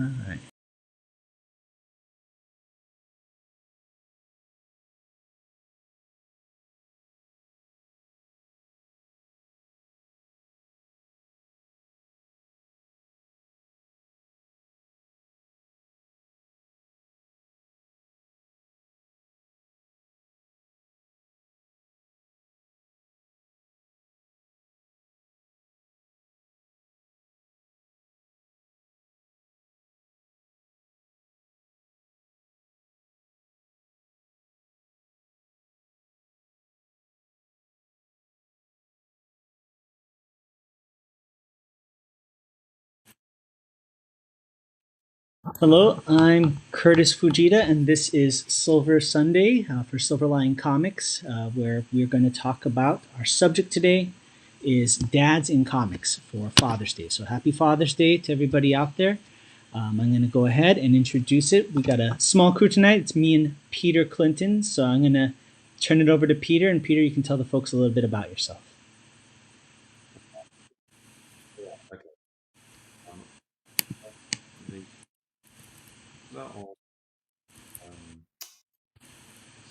All right. Hello, I'm Curtis Fujita, and this is Silver Sunday for Silverline Comics, where we're going to talk about our subject today is dads in comics for Father's Day. So happy Father's Day to everybody out there. I'm going to go ahead and introduce it. We got a small crew tonight. It's me and Peter Clinton. So I'm going to turn it over to Peter, and Peter, you can tell the folks a little bit about yourself. Okay. That on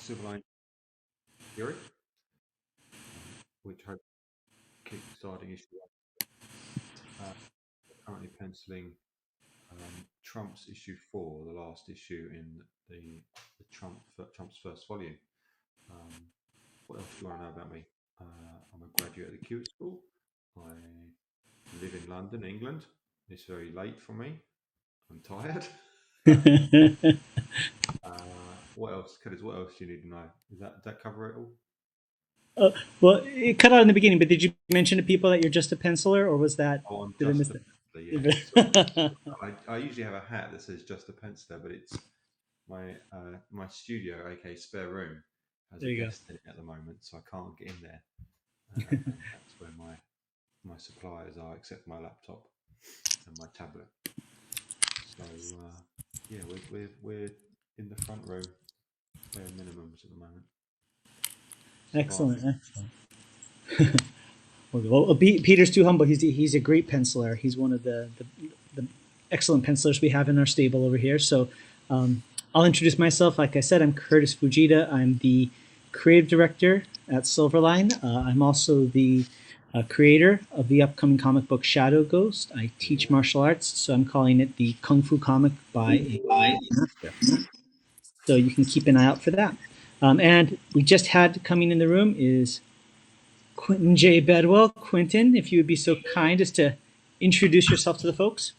Silverline Fury, which hope kick-starting issue. Currently penciling Trump's issue 4, the last issue in the Trump's first volume. What else do you want to know about me? I'm a graduate of the Kew School. I live in London, England. It's very late for me. I'm tired. What else, Curtis? What else do you need to know? Does that cover it all? Well, it cut out in the beginning, but did you mention to people that you're just a penciler, or was that? Oh, I'm Did I miss just a that? penciler, yeah. I usually have a hat that says just a penciler, but it's my studio, aka spare room, has There a you go. guest in it at the moment, so I can't get in there. And that's where my suppliers are, except my laptop and my tablet. So yeah, we're in the front row, bare minimums at the moment. Excellent, excellent. Well, Peter's too humble. He's a great penciler. He's one of the excellent pencilers we have in our stable over here. So I'll introduce myself. Like I said, I'm Curtis Fujita. I'm the creative director at Silverline. I'm also the creator of the upcoming comic book Shadow Ghost. I teach martial arts, so I'm calling it the Kung Fu comic by a master. So you can keep an eye out for that. And we just had coming in the room is Quentin J. Bedwell. Quentin, if you would be so kind as to introduce yourself to the folks.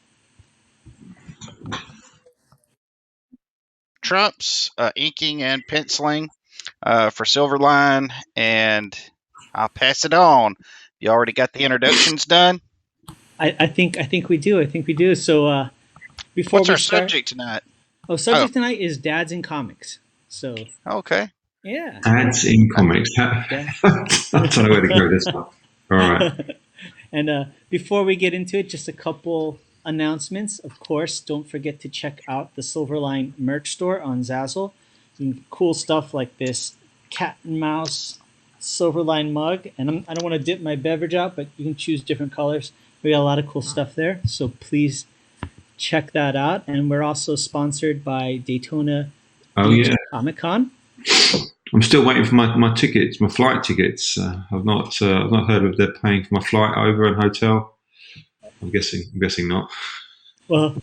Trump's inking and penciling for Silverline, and I'll pass it on. You already got the introductions done? I think we do. I think we do. So before What's we our start, subject tonight? subject tonight is dads in comics. So Okay. yeah, Dads in comics. I don't know where to go this one. All right. And before we get into it, just a couple announcements. Of course, don't forget to check out the Silverline merch store on Zazzle. Some cool stuff like this cat and mouse Silverline mug. And I don't want to dip my beverage out, but you can choose different colors. We got a lot of cool stuff there. So please check that out. And we're also sponsored by Daytona Beach Comic Con. I'm still waiting for my tickets, my flight tickets. I've not heard if they're paying for my flight over and hotel. I'm guessing not. Well,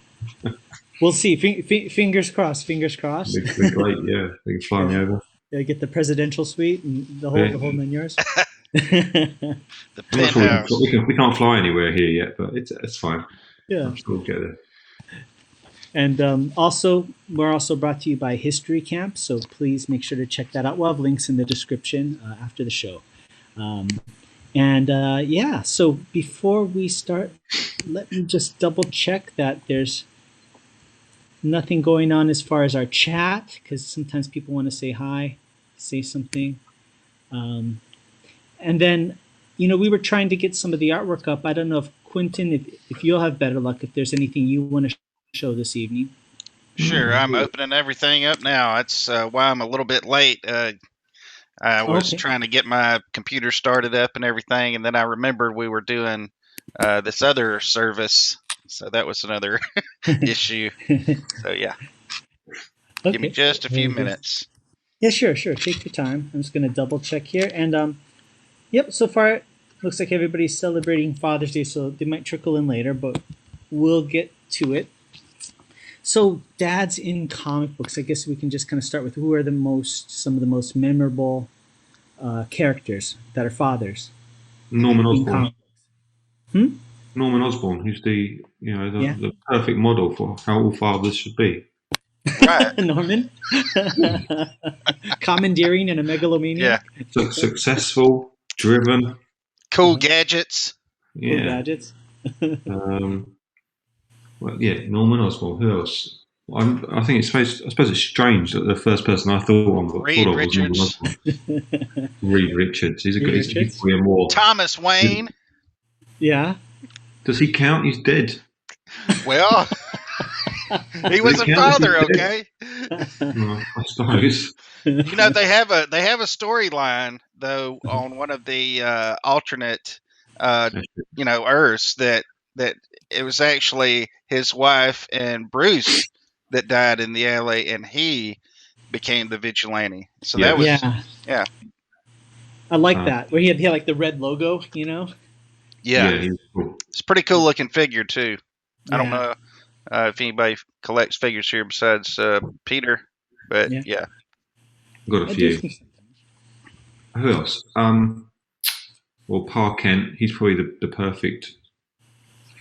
we'll see. Fingers crossed. Fingers crossed. They're great. Yeah, they can fly me over. Yeah, get the presidential suite and the whole 9 yards. The penthouse. We can't fly anywhere here yet, but it's fine. Yeah, I'm sure we'll get there. And we're also brought to you by History Camp, so please make sure to check that out. We'll have links in the description after the show. So before we start, let me just double check that there's nothing going on as far as our chat, because sometimes people want to say hi, say something. And then, we were trying to get some of the artwork up. I don't know if Quentin, if you'll have better luck, if there's anything you want to show this evening. Sure, I'm opening everything up now. That's why I'm a little bit late. I was trying to get my computer started up and everything, and then I remembered we were doing this other service. So that was another issue. So yeah, give me Okay. just a few Very good. minutes. Yeah, sure. Take your time. I'm just gonna double check here, and yep. So far, looks like everybody's celebrating Father's Day, so they might trickle in later, but we'll get to it. So, dads in comic books. I guess we can just kind of start with who are some of the most memorable characters that are fathers Norman in Osborn. comic books. Norman Osborn, who's the Yeah. the perfect model for how all fathers should be. Right. Norman, commandeering and a megalomaniac. Successful, driven. Cool gadgets. Cool Yeah. gadgets. Well, yeah, Norman Osborn. Who else? I think I suppose it's strange that the first person I thought of Reed was Richards. Norman Osborn. Reed Richards. He's a Reed good. He's Richards. probably a more. Thomas Wayne. Yeah. Does he count? He's dead. Well, he was a Yeah, father, he's okay? I suppose. You know, they have a storyline though on one of the alternate Earths that it was actually his wife and Bruce that died in the alley, and he became the vigilante. So that was yeah. I like that where he had like the red logo. yeah. He was cool. It's a pretty cool looking figure too. I don't Yeah. know if anybody collects figures here besides Peter, but yeah. Got a I few. do think- Who else? Well, Pa Kent. He's probably the perfect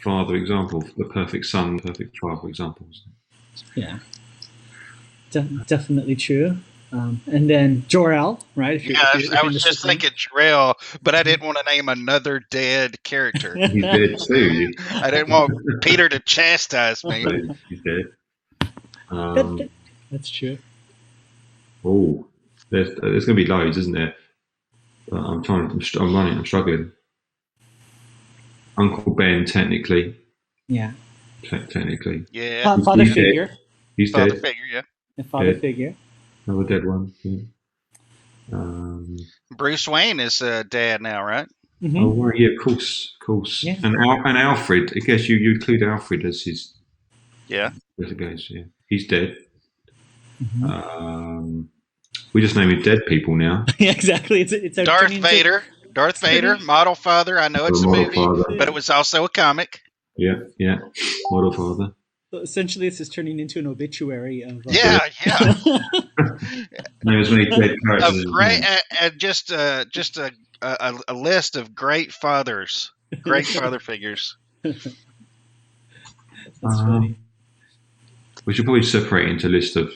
father example, the perfect son, perfect father example. Yeah. Definitely true. And then Jor-El, right? If Yeah, if I you're was into just Superman. thinking Jarrell, but I didn't want to name another dead character. He's dead too. I didn't want Peter to chastise me. He's dead. That's true. Oh, there's going to be loads, isn't there? But I'm struggling. Uncle Ben, technically. Yeah. Technically. Yeah, Father He's dead. figure. He's father dead. figure. Yeah, The father Dead. figure. Another dead one. Yeah. Bruce Wayne is dad now, right? Hmm. Oh, right, yeah, of course. Yeah. And Alfred, I guess you include Alfred as his. Yeah. As it goes, yeah. He's dead. Mhm. We just name it dead people now. Yeah, exactly. It's our Darth turning into- Vader. Darth Vader, model father. I know it's a Model movie, father. but it was also a comic. Yeah. Model father. So essentially, this is turning into an obituary of. Yeah. Name as many dead characters. Of as great, possible. just a list of great fathers, great father figures. That's Uh-huh. funny. We should probably separate into a list of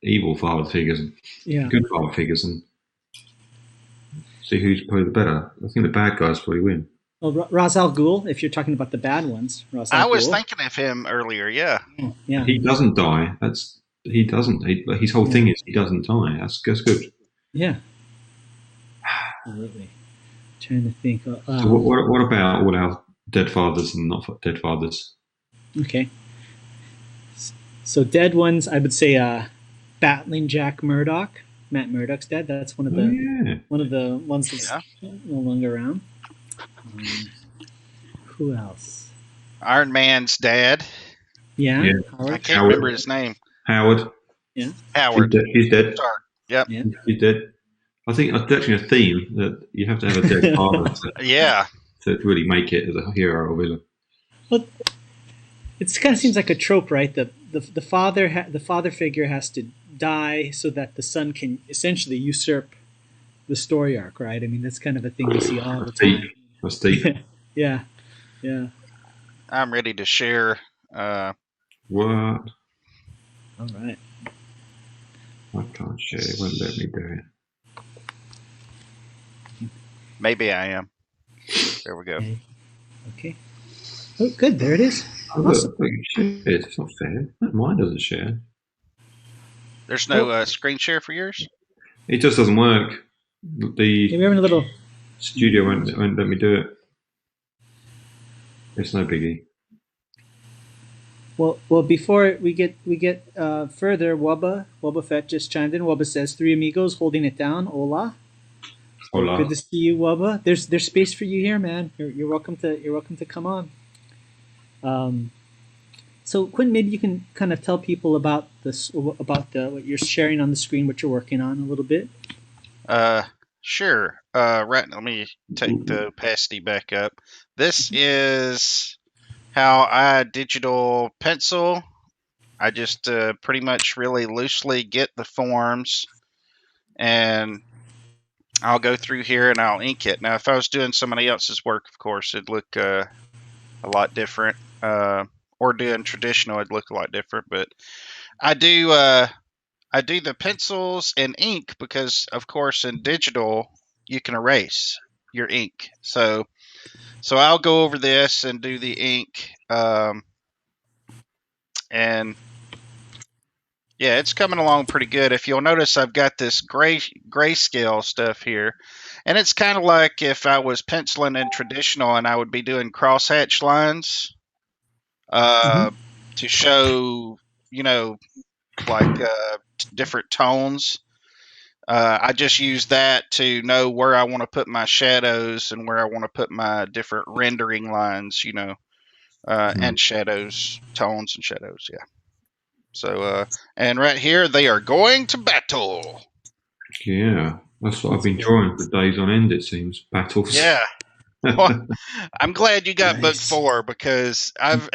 evil father figures and Yeah. good father figures and see who's probably the better. I think the bad guys probably win. Well, Ra's al Ghul, if you're talking about the bad ones. Ra's al I was Ghul. thinking of him earlier. Yeah, Yeah. He doesn't die. He doesn't. His whole thing is he doesn't die. That's good. Yeah. Absolutely. Trying to think. So what about all our dead fathers and not dead fathers? Okay. So dead ones, I would say Battling Jack Murdoch. Matt Murdock's dead. That's one of the ones that's no longer around. Who else? Iron Man's dad. Yeah. Yeah. I Howard. can't Howard. remember his name. Howard. Howard. He's dead. Stark. Yep. Yeah. He's dead. I think that's actually a theme that you have to have a dead father Yeah. to really make it as a hero or villain. Well, it kind of seems like a trope, right? The father figure has to die so that the son can essentially usurp the story arc, right? I mean, that's kind of a thing we see all the time. That's deep. Yeah. I'm ready to share. What? All right. I can't share. It won't let me do it. Maybe I am. There we go. Okay. Oh, good. There it is. Oh, look, you shared. It's not fair. Mine doesn't share. There's no screen share for yours? It just doesn't work. Yeah, The we're having a little. studio won't let me do it. It's no biggie. Well, before we get Further, Wubba Fett just chimed in. Wubba says, "Three amigos holding it down. Hola." Hola. Good to see you, Wubba. There's space for you here, man. You're welcome to come on. So Quinn, maybe you can kind of tell people about this, about what you're sharing on the screen, what you're working on a little bit. Sure. Right. Let me take the opacity back up. This is how I digital pencil. I just pretty much really loosely get the forms, and I'll go through here and I'll ink it. Now, if I was doing somebody else's work, of course, it'd look a lot different. Or doing traditional, it'd look a lot different. But I do the pencils and ink because, of course, in digital you can erase your ink. So I'll go over this and do the ink, and yeah, it's coming along pretty good. If you'll notice, I've got this grayscale stuff here, and it's kind of like if I was penciling in traditional and I would be doing crosshatch lines to show, like different tones. I just use that to know where I want to put my shadows and where I want to put my different rendering lines, and shadows, tones and shadows. Yeah. So, and right here, they are going to battle. Yeah, that's what I've been drawing for days on end. It seems battles. Yeah. Well, I'm glad you got book Nice. 4 because I've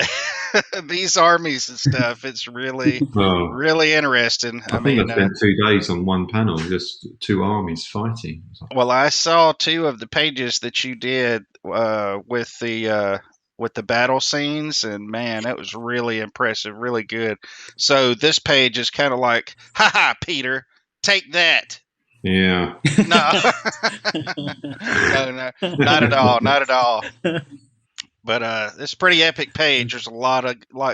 these armies and stuff. It's really, Well, really interesting. I think I spent 2 days on one panel, just 2 armies fighting. Well, I saw 2 of the pages that you did with the battle scenes, and man, that was really impressive, really good. So this page is kind of like, haha, Peter, take that. Yeah. No, no, not at all, not at all. But it's a pretty epic page. There's a lot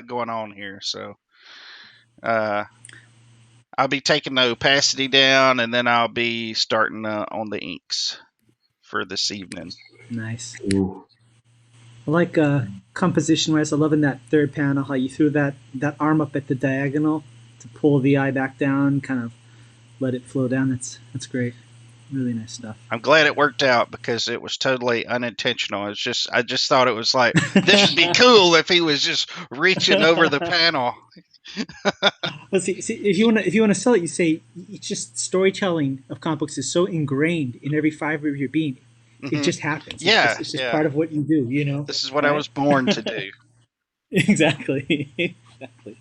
going on here. So I'll be taking the opacity down, and then I'll be starting on the inks for this evening. Nice. Ooh. I like composition wise. I love in that third panel how you threw that arm up at the diagonal to pull the eye back down, kind of let it flow down. That's great. Really nice stuff. I'm glad it worked out because it was totally unintentional. I just thought it was like, this would be cool if he was just reaching over the panel. Well, see, if you want to sell it, you say it's just storytelling of comic books is so ingrained in every fiber of your being. It just happens. Yeah, it's just part of what you do. This is what I was born to do. Exactly. Exactly.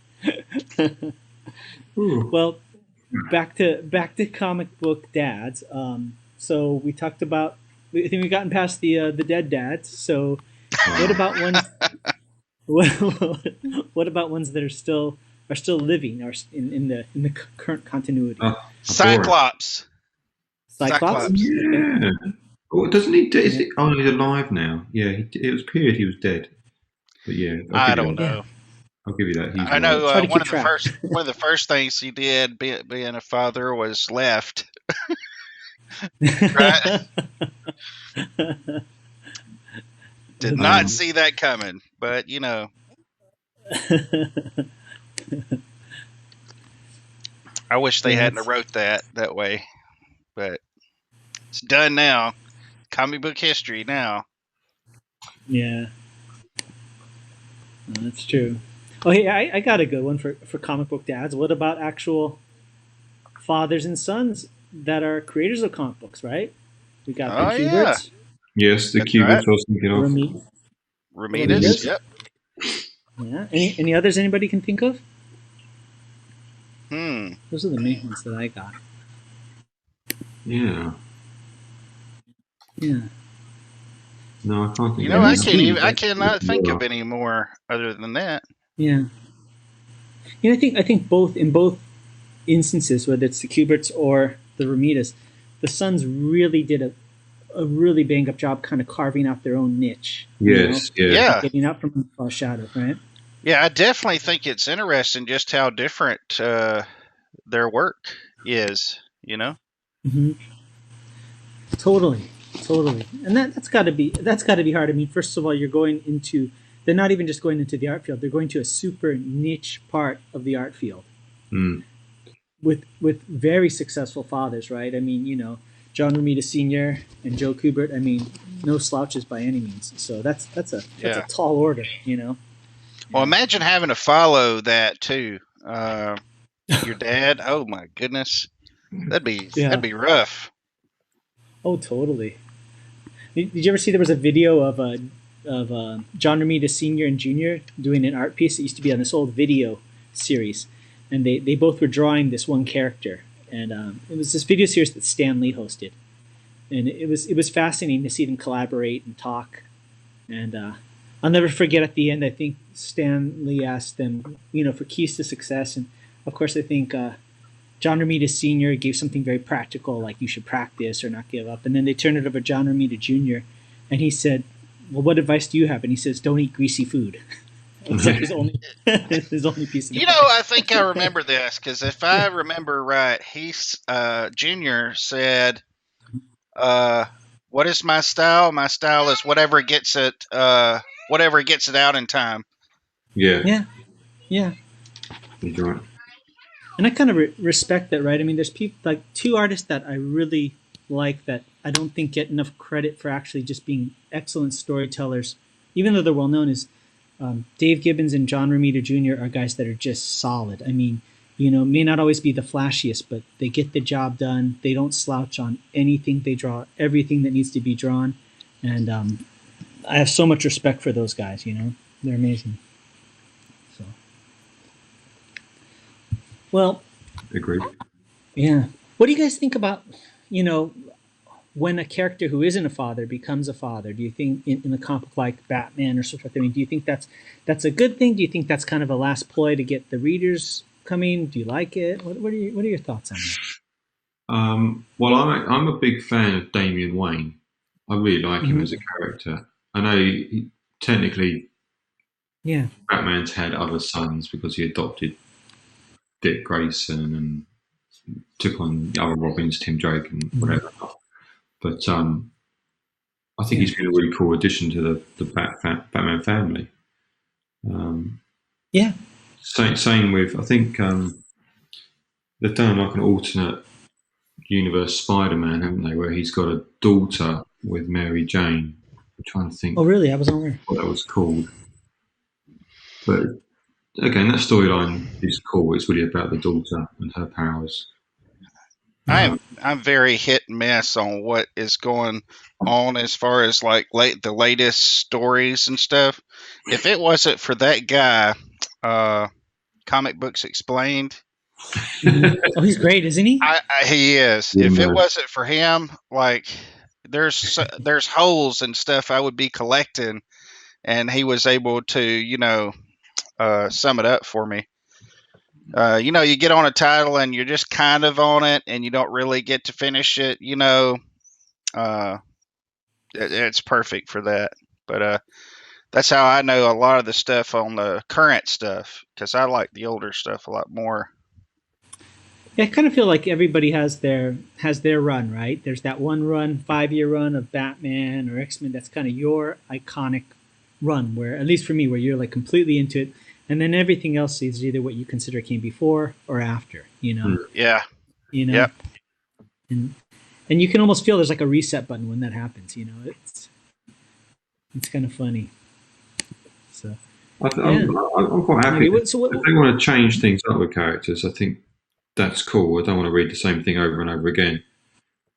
Well, back to comic book dads. So we talked about. I think we've gotten past the dead dads. So what about ones? What about ones that are still living, or in the current continuity? Cyclops. Cyclops. Yeah. Oh, doesn't he? Is it? Oh, he's alive now. Yeah, it was a period he was dead. But yeah, I don't know. I'll give you that. He's I know Try to one keep of track. the first things he did, being a father, was left. Right? Did not see that coming, but I wish they hadn't wrote that way, but it's done now. Comic book history now. Yeah, no, that's true. Oh, hey, I got a good one for comic book dads. What about actual fathers and sons that are creators of comic books? Right? We got the Kuberts. Yes, the Kuberts. I was thinking of. Ramirez. Yep. Yeah. Any others anybody can think of? Those are the main ones that I got. Yeah. Yeah. No, I can't think. I cannot think of any more other than that. Yeah. I think in both instances, whether it's the Kuberts or the Ramirez, the sons really did a really bang up job, kind of carving out their own niche. Yes. Yeah. Getting out from the shadow, right? Yeah, I definitely think it's interesting just how different their work is. Mm-hmm. Totally, and that's got to be hard. I mean, first of all, they're not even just going into the art field; they're going to a super niche part of the art field with very successful fathers, right? I mean, John Romita Sr. and Joe Kubert. I mean, no slouches by any means. So that's a tall order, you know. Well, imagine having to follow that too. Your dad. Oh my goodness, that'd be rough. Oh, totally. Did you ever see there was a video of John Romita Sr. and Jr. doing an art piece that used to be on this old video series, and they both were drawing this one character, and it was this video series that Stan Lee hosted, and it was fascinating to see them collaborate and talk, and I'll never forget at the end. I think Stan Lee asked them, you know, for keys to success, and of course I think John Romita Sr. gave something very practical, like you should practice or not give up, and then they turned it over to John Romita Jr. and he said, well, what advice do you have? And he says, don't eat greasy food. It's like his only piece of advice. I think I remember this because if I remember right, Junior said, what is my style? My style is whatever gets it out in time. Yeah. He's right. And I kind of respect that, right? I mean, there's people like two artists that I really like that I don't think get enough credit for actually just being excellent storytellers, even though they're well known, is Dave Gibbons and John Romita Jr. are guys that are just solid. I mean, you know, may not always be the flashiest, but they get the job done. They don't slouch on anything. They draw everything that needs to be drawn. And I have so much respect for those guys, you know. They're amazing. So, well, Agreed. yeah. What do you guys think about, you know, when a character who isn't a father becomes a father? Do you think in a comic like Batman or so forth? I mean, do you think that's a good thing? Do you think that's kind of a last ploy to get the readers coming? Do you like it? What are your thoughts on that? Well, I'm a big fan of Damian Wayne. I really like him as a character. I know technically, Batman's had other sons because he adopted Dick Grayson and took on the other Robins, Tim Drake and whatever. But I think he's been a really cool addition to the Batman family. Same with, I think they've done like an alternate universe Spider-Man, haven't they, where he's got a daughter with Mary Jane. I'm trying to think. Oh, really? I wasn't aware. What that was called. But again, that storyline is cool. It's really about the daughter and her powers. I'm very hit and miss on what is going on as far as like the latest stories and stuff. If it wasn't for that guy, Comic Books Explained. Oh, he's great, isn't he? He is. Yeah, if it wasn't for him, like there's holes and stuff I would be collecting, and he was able to, you know, sum it up for me. You know, you get on a title and you're just kind of on it and you don't really get to finish it, you know, it's perfect for that. But that's how I know a lot of the stuff on the current stuff, because I like the older stuff a lot more. Yeah, I kind of feel like everybody has their run, right? There's that one run, 5-year run of Batman or X-Men that's kind of your iconic run, where, at least for me, where you're like completely into it. And then everything else is either what you consider came before or after, you know? Yeah. You know? Yep. And you can almost feel there's like a reset button when that happens, you know? It's kind of funny. So I'm quite happy. Anyway, if they want to change things up with characters, I think that's cool. I don't want to read the same thing over and over again.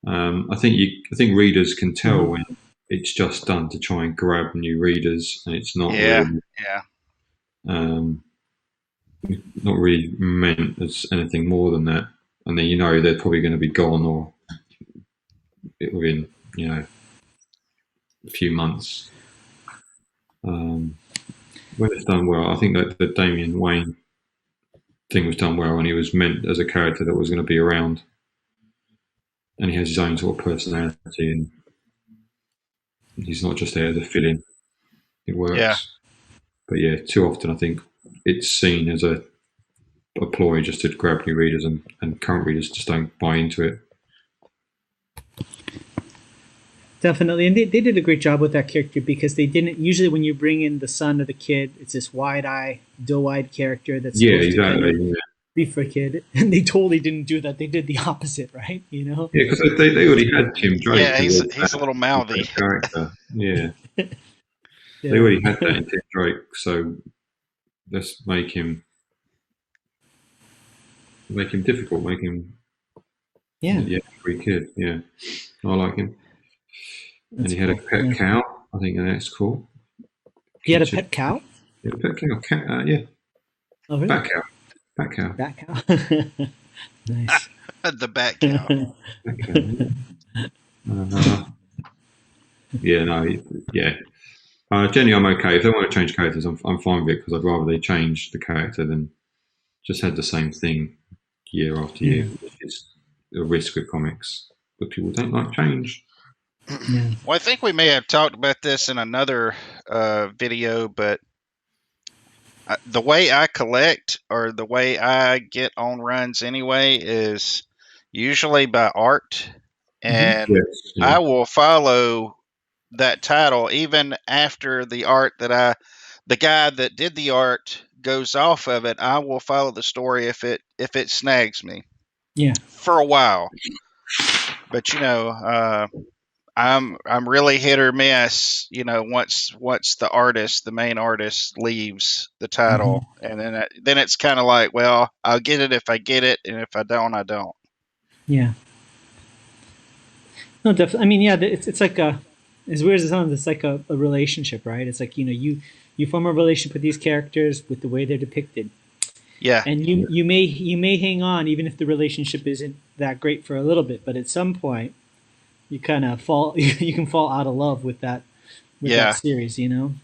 I think readers can tell when it's just done to try and grab new readers, and it's not not really meant as anything more than that. And then, you know, they're probably going to be gone or within, you know, a few months. When it's done well, I think that the Damian Wayne thing was done well, and he was meant as a character that was going to be around, and he has his own sort of personality, and he's not just there as a fill-in. It works. Yeah. But yeah, too often I think it's seen as a ploy just to grab new readers, and current readers just don't buy into it. Definitely. And they did a great job with that character, because they didn't, usually when you bring in the son or the kid, it's this wide-eyed, doe-eyed character that's Yeah, exactly. be for a kid, and they totally didn't do that. They did the opposite, right? You know? Yeah, because they already had Tim Drake Yeah, as he's a little a mouthy. character. Yeah, they Yeah. already had that in Tim Drake, so let's make him difficult, make him Yeah. every kid. Yeah, I like him. And That's he had a cool. pet Yeah. cow. I think that's cool. He had a Kitchen. pet cow. Yeah, pet cow. Yeah, Oh, really? bat cow. Bat cow. That cow. Nice. The bat cow. Bat cow. Yeah. Yeah, no, yeah. Generally, I'm okay. If they want to change characters, I'm fine with it because I'd rather they change the character than just had the same thing year after year, which is a risk with comics. But people don't like change. Yeah. Well, I think we may have talked about this in another video, but the way I collect or the way I get on runs anyway is usually by art, and Yes, yeah. I will follow that title even after the art the guy that did the art goes off of it. I will follow the story if it snags me. Yeah. For a while, but I'm really hit or miss. Once the main artist leaves the title, and then it's kind of like, well, I'll get it if I get it, and if I don't, I don't. Yeah. No, definitely. I mean, yeah, it's like as weird as it sounds, it's like a relationship, right? It's like, you form a relationship with these characters with the way they're depicted. Yeah. And you may hang on even if the relationship isn't that great for a little bit, but at some point you kind of fall you can fall out of love with that series, and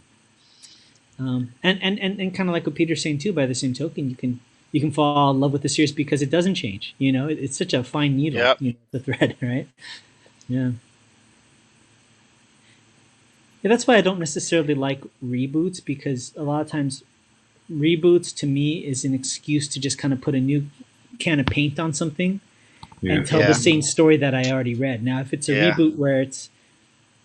kind of like what Peter's saying too, by the same token, you can fall in love with the series because it doesn't change. It's such a fine needle. Yep. The thread, right? Yeah. Yeah, that's why I don't necessarily like reboots, because a lot of times reboots to me is an excuse to just kind of put a new can of paint on something and tell the same story that I already read. Now, if it's a reboot where it's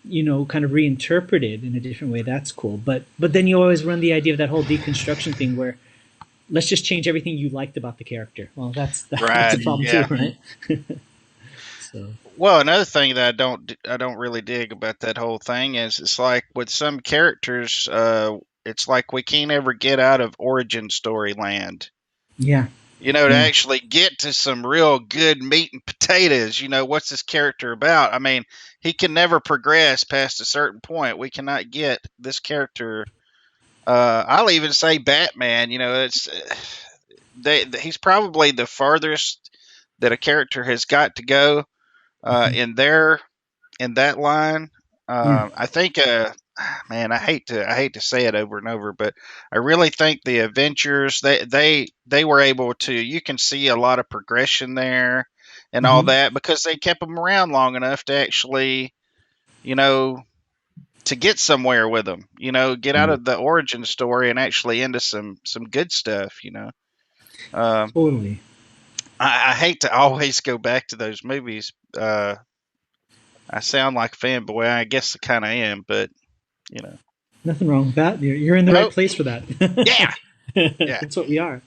kind of reinterpreted in a different way, that's cool. But then you always run the idea of that whole deconstruction thing where let's just change everything you liked about the character. Well, that's a problem too, right? So. Well, another thing that I don't really dig about that whole thing is it's like with some characters, it's like we can't ever get out of origin story land. Yeah. To actually get to some real good meat and potatoes. What's this character about? I mean, he can never progress past a certain point. We cannot get this character. I'll even say Batman. He's probably the farthest that a character has got to go in that line. I think, man, I hate to say it over and over, but I really think the Adventures they were able to. You can see a lot of progression there and all that because they kept them around long enough to actually, to get somewhere with them. Get out of the origin story and actually into some good stuff. Totally. I hate to always go back to those movies. I sound like a fanboy. I guess I kind of am, but nothing wrong with that. You're in the right place for that. Yeah. Yeah, that's what we are.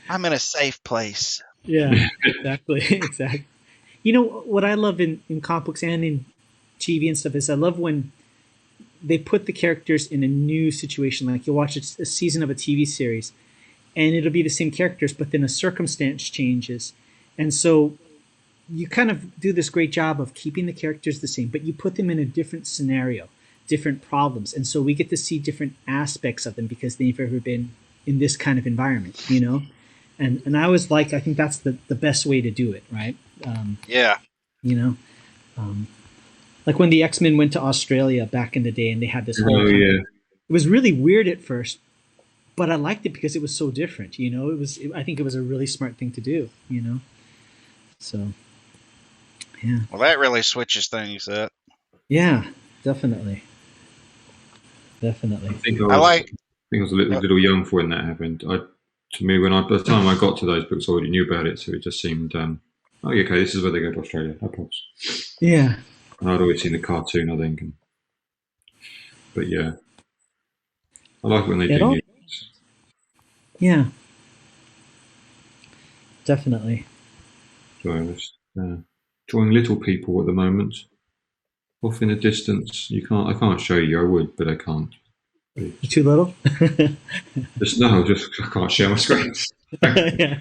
I'm in a safe place. Yeah, exactly. What I love in comic books and in TV and stuff is I love when they put the characters in a new situation. Like you'll watch a season of a TV series, and it'll be the same characters, but then a circumstance changes, and so you kind of do this great job of keeping the characters the same, but you put them in a different scenario, different problems. And so we get to see different aspects of them because they've ever been in this kind of environment, And I always I think that's the best way to do it, right? Like when the X-Men went to Australia back in the day and they had this whole it was really weird at first, but I liked it because it was so different, I think it was a really smart thing to do, So yeah. Well, that really switches things up. Yeah, definitely. I think I was a little young for when that happened. By the time I got to those books, I already knew about it, so it just seemed, okay, this is where they go to Australia. No problems. Yeah. And I'd always seen the cartoon, I think. But yeah, I like it when they do new things. Yeah. definitely. So I'm just drawing little people at the moment. Off in the distance. I can't show you. I would, but I can't. You're too little. I can't share my screen. Yeah.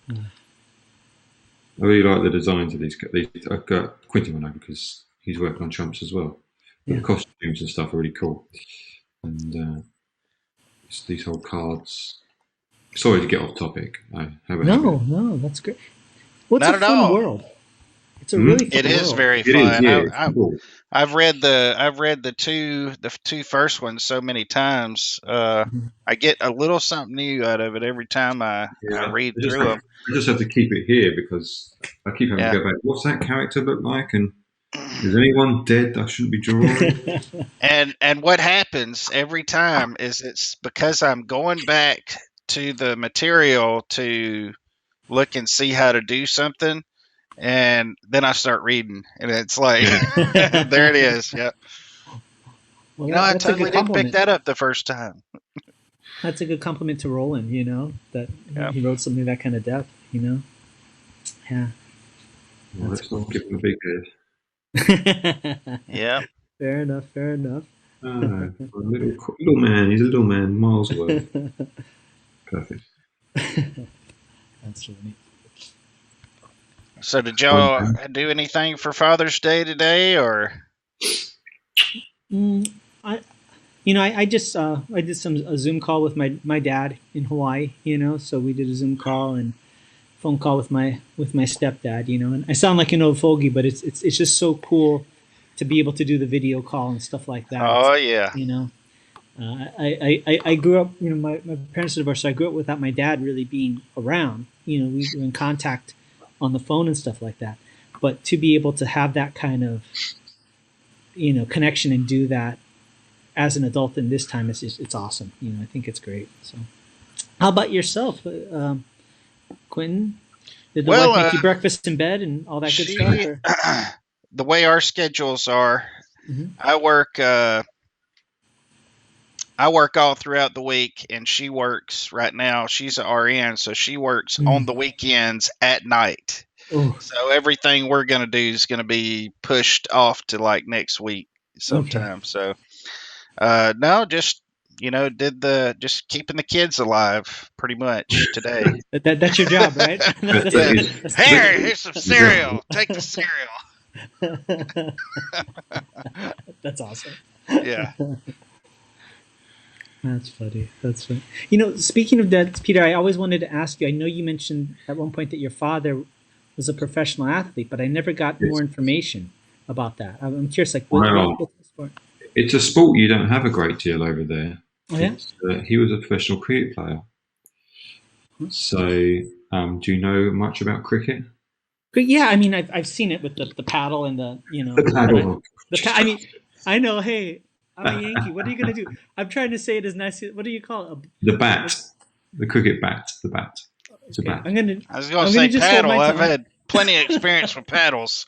I really like the designs of these. I've got Quentin will know because he's working on Trumps as well. But Yeah. the costumes and stuff are really cool. And these whole cards. Sorry to get off topic. No, that's great. What's Not a at fun all. world? It's a really fun It is world. very It fun. is, yeah. It's cool. I've read the two first ones so many times. I get a little something new out of it every time I read through them. I just have to keep it here because I keep having to go back. What's that character look like? And is anyone dead I shouldn't be drawing? And what happens every time is it's because I'm going back to the material to look and see how to do something, and then I start reading, and it's like, there it is. Yep. Well, I that's a totally good didn't pick compliment. that up the first time. That's a good compliment to Roland. That Yeah. he wrote something of that kind of depth. Yeah. Well, That's let's cool. not give him a big head. Yeah. Fair enough. A little man. He's a little man, miles away. Perfect. That's funny. So did y'all do anything for Father's Day today, or? I just I did a Zoom call with my dad in Hawaii. So we did a Zoom call and phone call with my stepdad. And I sound like an old fogey, but it's just so cool to be able to do the video call and stuff like that. Oh yeah. I grew up. My parents are divorced, so I grew up without my dad really being around. We were in contact on the phone and stuff like that. But to be able to have that kind of connection and do that as an adult in this time it's awesome. I think it's great. So, how about yourself, Quentin? Did the wife make you breakfast in bed and all that good stuff? Or? The way our schedules are, I work all throughout the week, and she works right now. She's an RN, so she works on the weekends at night. Oh. So everything we're going to do is going to be pushed off to like next week sometime. Okay. So, no, just, just keeping the kids alive pretty much today. That's your job, right? Here's some cereal. Take the cereal. That's awesome. Yeah. That's funny. Speaking of that, Peter, I always wanted to ask you, I know you mentioned at one point that your father was a professional athlete, but I never got more information about that. I'm curious, what's the sport? It's a sport you don't have a great deal over there. Oh, yeah? He was a professional cricket player. So, do you know much about cricket? But yeah, I mean, I've seen it with the paddle and the paddle. I mean, I know. Hey, I'm a Yankee. What are you gonna do? I'm trying to say it as nice. What do you call it? The bat, the cricket bat. The bat. It's a bat. I was going to say paddle. I've had plenty of experience with paddles,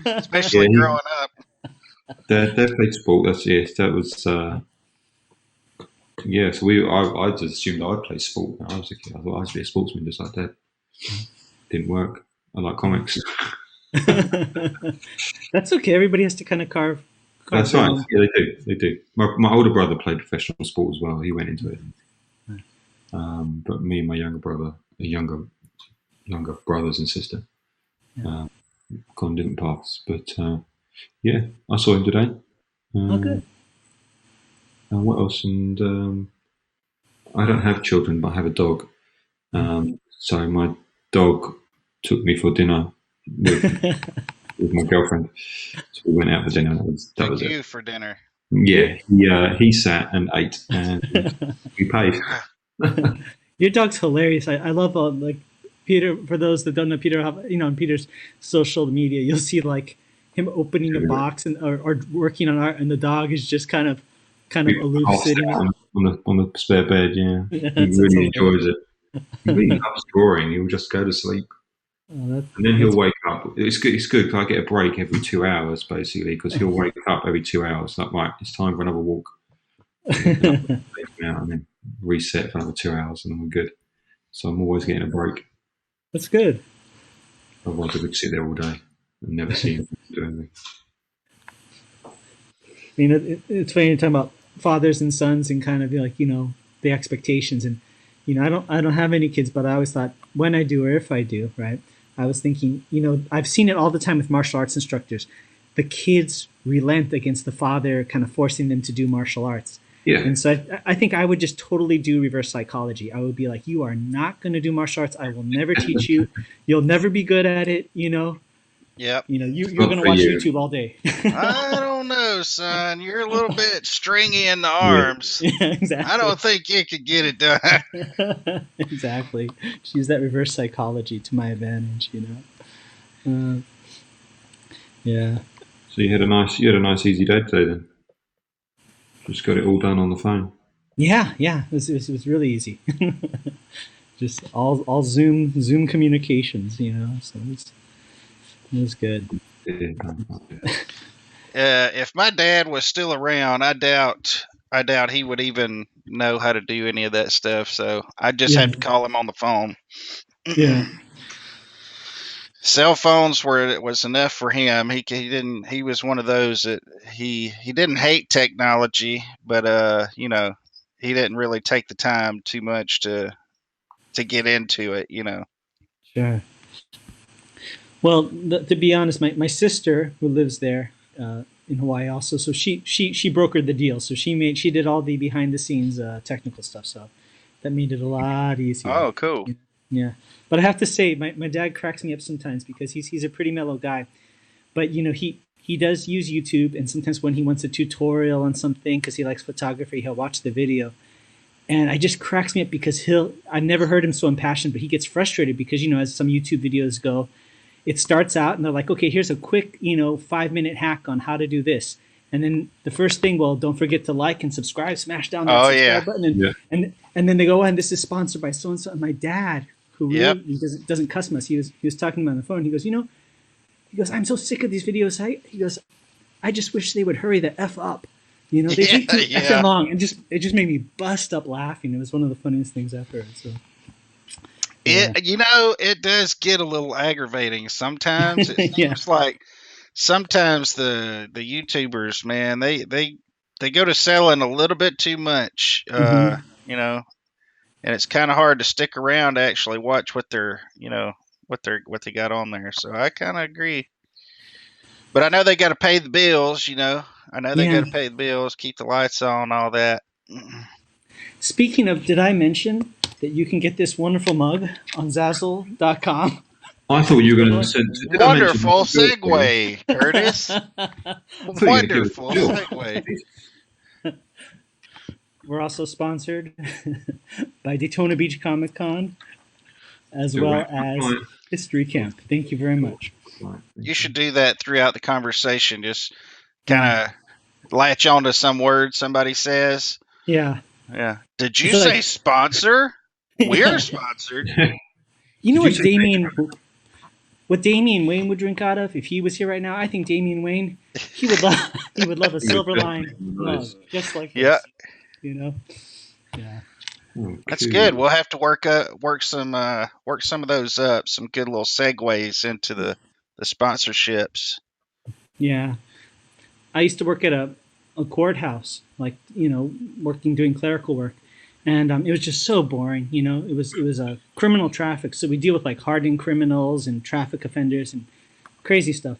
especially growing up. They played sport. That was. So I just assumed I'd play sport when I was a kid. I thought I'd be a sportsman just like that. Didn't work. I like comics. That's okay. Everybody has to kind of carve. That's right. Yeah, they do. My older brother played professional sport as well. He went into it. But me and my younger brothers and sister, gone different paths. But I saw him today. Good. And what else? And I don't have children, but I have a dog. So my dog took me for dinner with my girlfriend. So we went out for dinner. That was you it. For dinner. Yeah, he sat and ate, and we paid. Your dog's hilarious. I love Peter. For those that don't know Peter, on Peter's social media, you'll see like him opening a box or working on art, and the dog is just kind of aloof, sitting on the spare bed. Yeah, he really enjoys it. He really loves drawing. He'll just go to sleep. And then he'll wake up. It's good because I get a break every 2 hours, basically, because he'll wake up every 2 hours. Like, right, it's time for another walk. And then reset for another 2 hours, and then we're good. So I'm always getting a break. That's good. Otherwise, I could sit there all day and never see him do anything. I mean, it's funny you're talking about fathers and sons and kind of like, the expectations. And, I don't have any kids, but I always thought when I do or if I do, right, I was thinking, I've seen it all the time with martial arts instructors. The kids relent against the father, kind of forcing them to do martial arts. Yeah. And so I think I would just totally do reverse psychology. I would be like, you are not going to do martial arts. I will never teach you. You'll never be good at it, Yep. You're going to watch YouTube all day. I don't know, son. You're a little bit stringy in the arms. Yeah, exactly. I don't think you could get it done. Exactly. Just use that reverse psychology to my advantage, yeah. So you had a nice easy day today then. Just got it all done on the phone. Yeah. It was really easy. Just all Zoom communications, So it was good. If my dad was still around, I doubt he would even know how to do any of that stuff. So I just had to call him on the phone. Yeah. Cell phones was enough for him. He was one of those that he didn't hate technology, but he didn't really take the time too much to get into it, Sure. Well, to be honest, my sister who lives there in Hawaii also, so she brokered the deal. So she did all the behind the scenes technical stuff. So that made it a lot easier. Oh, cool. Yeah. But I have to say, my dad cracks me up sometimes because he's a pretty mellow guy. But, he does use YouTube. And sometimes when he wants a tutorial on something, because he likes photography, he'll watch the video. And it just cracks me up because I've never heard him so impassioned, but he gets frustrated because, as some YouTube videos go, it starts out and they're like, okay, here's a quick, 5-minute hack on how to do this. And then the first thing, well, don't forget to like and subscribe, smash down that subscribe button. And then they go, and this is sponsored by so-and-so. And my dad, who really doesn't cuss much, he was talking to me on the phone. He goes, I'm so sick of these videos. He goes, I just wish they would hurry the F up. They take too effing long. And it just made me bust up laughing. It was one of the funniest things I've heard. So. It does get a little aggravating sometimes. It seems like sometimes the YouTubers, man, they go to selling a little bit too much, and it's kind of hard to stick around to actually watch what they're, what they got on there. So I kind of agree, but I know they got to pay the bills. I know they got to pay the bills, keep the lights on, all that. Speaking of, did I mention that you can get this wonderful mug on Zazzle.com? I thought you were going to send. Wonderful segue, Curtis. Wonderful segue. We're also sponsored by Daytona Beach Comic Con, as well as History Camp. Thank you very much. You should do that throughout the conversation. Just kind of latch onto some word somebody says. Yeah. Yeah. Did you say sponsor? We're sponsored. What Damian Wayne would drink out of if he was here right now? I think Damian Wayne, he would love a Silverline mug just like this. Yeah. That's good. We'll have to work some of those up. Some good little segues into the sponsorships. Yeah. I used to work at a courthouse, doing clerical work. And it was just so boring, It was a criminal traffic, so we deal with hardened criminals and traffic offenders and crazy stuff.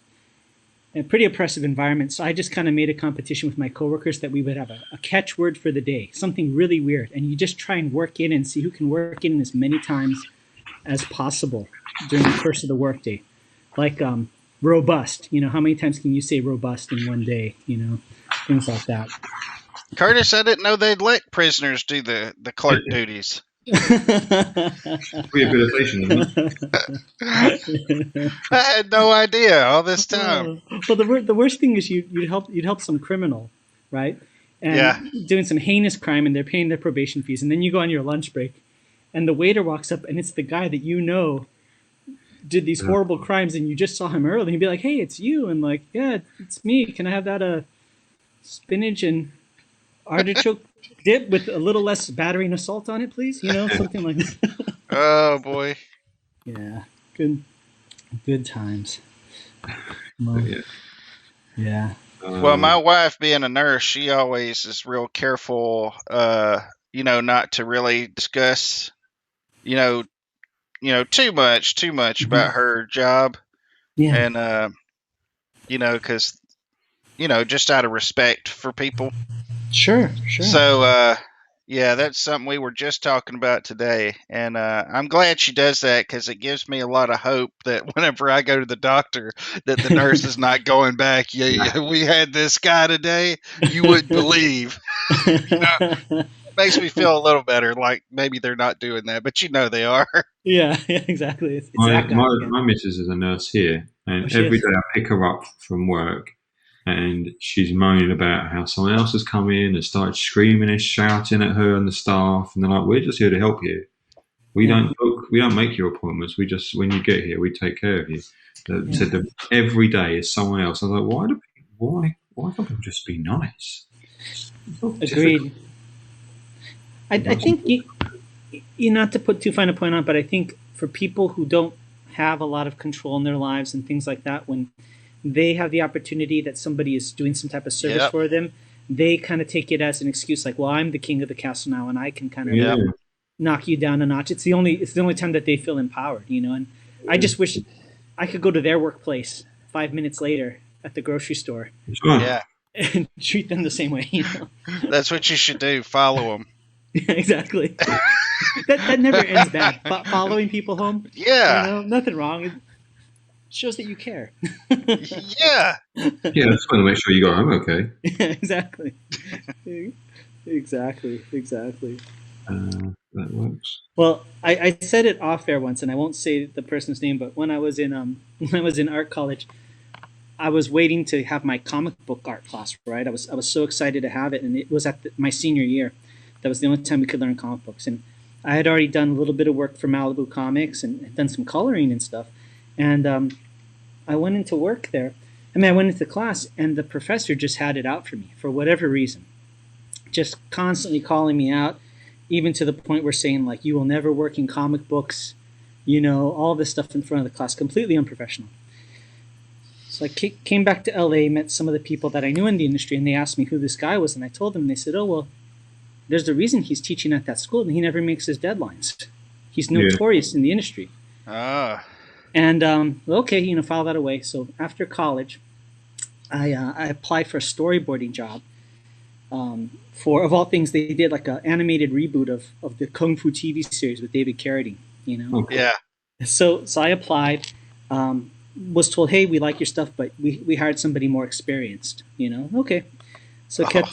A pretty oppressive environment. So I just kind of made a competition with my coworkers that we would have a catchword for the day, something really weird, and you just try and work in and see who can work in as many times as possible during the course of the workday. Like robust. How many times can you say robust in one day? Things like that. Curtis, I didn't know they'd let prisoners do the clerk duties. Rehabilitation, isn't it? I had no idea all this time. Well, the worst thing is you'd help some criminal, right? And doing some heinous crime, and they're paying their probation fees, and then you go on your lunch break, and the waiter walks up, and it's the guy that did these horrible crimes, and you just saw him earlier. He'd be like, "Hey, it's you," and yeah, it's me. Can I have that spinach and artichoke dip with a little less battering assault on it, please? Something like that. Oh boy. Yeah, good times. But Well, yeah. yeah, Well, my Uh, wife being a nurse, she always is real careful, not to really discuss, you know, too much about her job, yeah, and because just out of respect for people. sure. So, yeah, that's something we were just talking about today, and I'm glad she does that because it gives me a lot of hope that whenever I go to the doctor, that the nurse is not going back. Yeah, we had this guy today. You wouldn't believe. Makes me feel a little better, like maybe they're not doing that, but they are. Yeah, exactly. It's my, that guy my again. my missus is a nurse here, Oh, and she every is. day I pick her up from work, and she's moaning about how someone else has come in and started screaming and shouting at her and the staff, and they're like, "We're just here to help you. We Yeah, don't book, we don't make your appointments. We just, when you get here, we take care of you." yeah. Said that every day is someone else. I was like, why can't people just be nice? It's not difficult. Agreed. I think you not to put too fine a point on, but I think for people who don't have a lot of control in their lives and things like that, when they have the opportunity that somebody is doing some type of service Yep. for them, they kind of take it as an excuse, like, "Well, I'm the king of the castle now, and I can kind of Yeah, knock you down a notch." It's the only time that they feel empowered, And I just wish I could go to their workplace 5 minutes later at the grocery store that's right. Yeah, and treat them the same way. that's what you should do. Follow them. Yeah, exactly. That never ends bad. Following people home, Yeah, nothing wrong. It shows that you care. yeah. Yeah, I just want to make sure you got home okay. Yeah, exactly. Exactly. That works. Well, I said it off air once, and I won't say the person's name, but when I was in when I was in art college, I was waiting to have my comic book art class. Right, I was so excited to have it, and it was at my senior year. That was the only time we could learn comic books, and I had already done a little bit of work for Malibu Comics and had done some coloring and stuff. And I went into work there. I went into class, and the professor just had it out for me for whatever reason, just constantly calling me out, even to the point where saying like, "You will never work in comic books," all this stuff in front of the class, completely unprofessional. So I came back to LA, met some of the people that I knew in the industry, and they asked me who this guy was, and I told them, and they said, "Oh, well, there's a reason he's teaching at that school, and he never makes his deadlines. He's Yeah. notorious in the industry." Ah, And okay, file that away. So after college, I applied for a storyboarding job. For of all things, they did like an animated reboot of the Kung Fu TV series with David Carradine. Okay. yeah. So I applied. Was told, "Hey, we like your stuff, but we hired somebody more experienced." Okay. So kept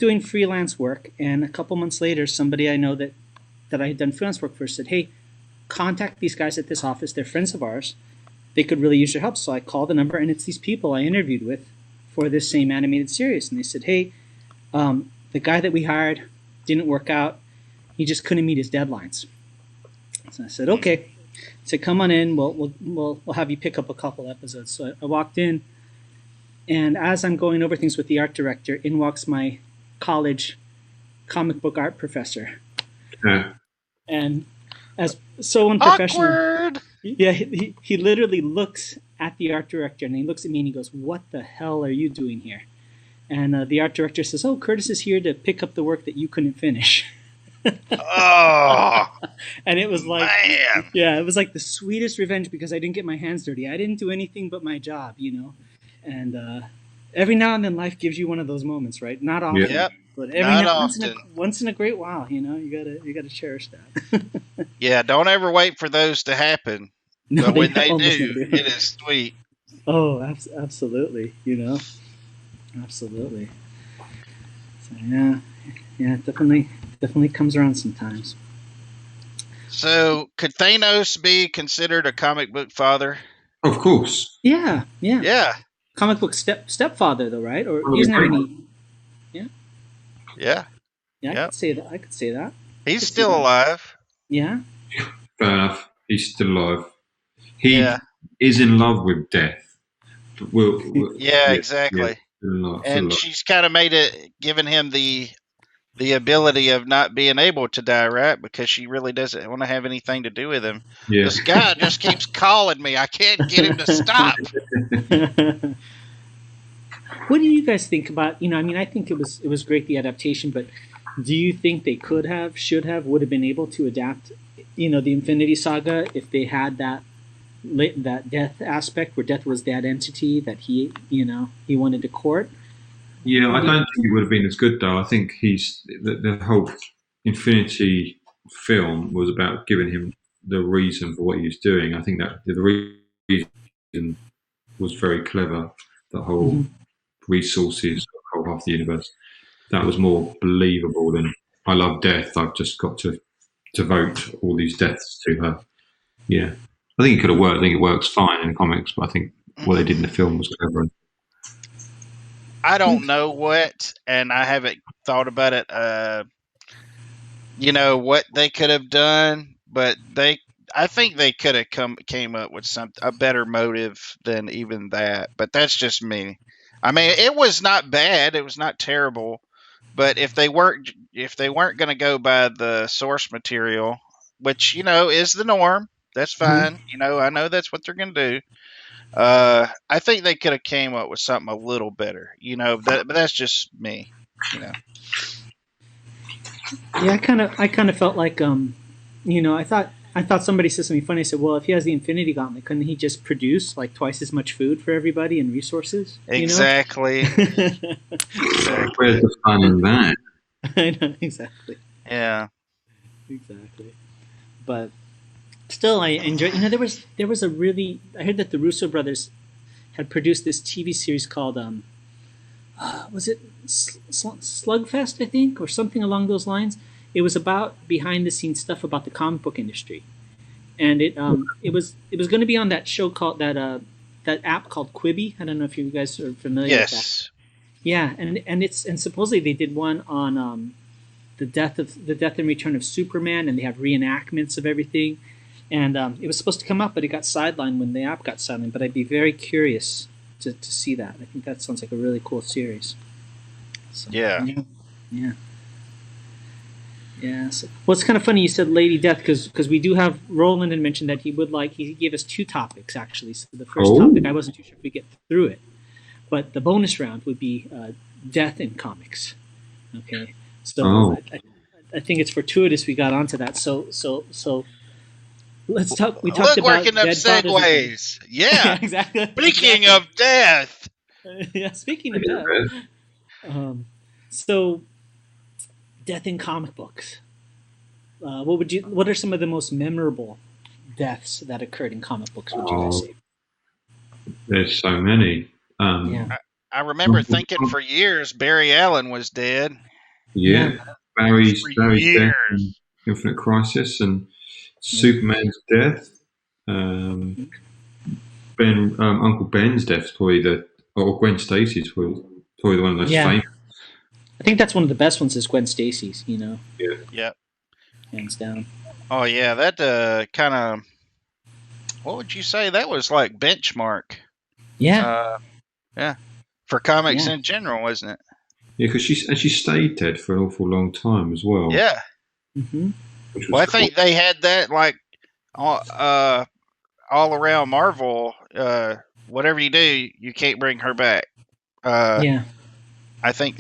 doing freelance work, and a couple months later, somebody I know that I had done freelance work for said, "Hey, contact these guys at this office. They're friends of ours. They could really use your help." So I called the number, and it's these people I interviewed with for this same animated series, and they said, "Hey, the guy that we hired didn't work out. He just couldn't meet his deadlines." So I said, "Okay." I said, "Come on in. We'll have you pick up a couple episodes." So I walked in, and as I'm going over things with the art director, in walks my college comic book art professor, Yeah. and as so unprofessional. Awkward. Yeah, he literally looks at the art director, and he looks at me and he goes, "What the hell are you doing here?" And the art director says, "Oh, Curtis is here to pick up the work that you couldn't finish." Oh, And it was like, man. yeah, it was like the sweetest revenge because I didn't get my hands dirty. I didn't do anything but my job. And every now and then life gives you one of those moments, right? Not often, Yep. but Not once in a great while, you gotta cherish that. Yeah, don't ever wait for those to happen. No, But when they almost do, never it is sweet. Oh, absolutely. Absolutely. So yeah, it definitely comes around sometimes. So, could Thanos be considered a comic book father? Of course. Yeah. Yeah, Comic book stepfather though, right? Or Oh, he doesn't have great. any. yeah. Yeah, I Yep. could say that. I could say that. He's still alive. Yeah. Fair enough. He's still alive. He Yeah. is in love with death. Yeah, exactly. Still alive, still And alive. she's kind of given him the the ability of not being able to die, right? Because she really doesn't want to have anything to do with him. Yeah. This guy just keeps calling me. I can't get him to stop. What do you guys think about? I mean, I think it was great, the adaptation, but do you think they could have, should have, would have been able to adapt, the Infinity Saga if they had that death aspect where death was that entity that he wanted to court? Yeah, I don't think it would have been as good though. I think the whole Infinity film was about giving him the reason for what he was doing. I think that the reason was very clever. The whole resources, the whole half the universe. That was more believable than I love death. I've just got to devote all these deaths to her. Yeah, I think it could have worked. I think it works fine in comics, but I think what they did in the film was clever. I don't know what, and I haven't thought about it. What they could have done, but I think they could have came up with a better motive than even that. But that's just me. I mean, it was not bad. It was not terrible. But if they weren't going to go by the source material, which is the norm, that's fine. I know that's what they're going to do. I think they could have came up with something a little better, but that's just me, Yeah, I kind of felt like, I thought somebody said something funny. I said, well, if he has the Infinity Gauntlet, couldn't he just produce like twice as much food for everybody and resources? Exactly. Where's the fun in that? I know, exactly. Yeah. Exactly. But still, I enjoy. There was a really. I heard that the Russo brothers had produced this TV series called was it Slugfest, I think, or something along those lines. It was about behind the scenes stuff about the comic book industry, and it was going to be on that show called that app called Quibi. I don't know if you guys are familiar with that. Yes. Yeah, and supposedly they did one on the death and return of Superman, and they have reenactments of everything. And it was supposed to come up, but it got sidelined when the app got sidelined. But I'd be very curious to see that. I think that sounds like a really cool series. So, yeah. So, well, it's kind of funny you said Lady Death because we do have Roland had mentioned that he gave us 2 topics actually. So the first topic, I wasn't too sure if we get through it, but the bonus round would be death in comics. Okay, so I think it's fortuitous we got onto that. So let's talk. We talked about working up segues. Yeah, exactly. Speaking of death. Yeah, speaking of death. So, death in comic books. What are some of the most memorable deaths that occurred in comic books? Would you guys say? There's so many. I remember thinking for years Barry Allen was dead. Yeah. Barry's death in Infinite Crisis and Superman's death. Uncle Ben's death is probably or Gwen Stacy's probably the one of those famous. I think that's one of the best ones is Gwen Stacy's, Yeah. Yep. Hands down. Oh yeah, that kind of. What would you say? That was like benchmark. Yeah. For comics in general, wasn't it? Yeah, because she stayed dead for an awful long time as well. Yeah. Mm-hmm. Well, I think they had that like all around Marvel. Whatever you do, you can't bring her back. I think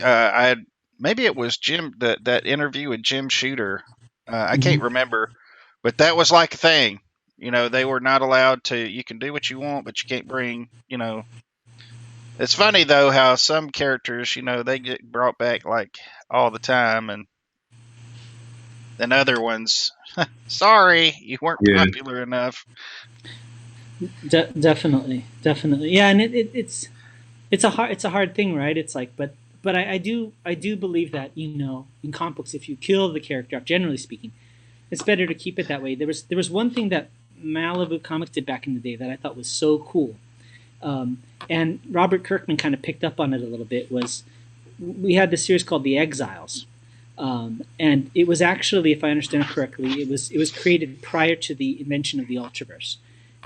maybe it was Jim that interview with Jim Shooter. I can't remember, but that was like a thing. They were not allowed to. You can do what you want, but you can't bring. It's funny though how some characters, they get brought back like all the time, and then other ones, sorry, you weren't popular enough. Definitely, yeah, and it's a hard thing, right? It's like, but I do believe that in comic books, if you kill the character, generally speaking, it's better to keep it that way. There was one thing that Malibu Comics did back in the day that I thought was so cool, and Robert Kirkman kind of picked up on it a little bit. Was we had this series called The Exiles, and it was actually, if I understand correctly, it was created prior to the invention of the Ultraverse.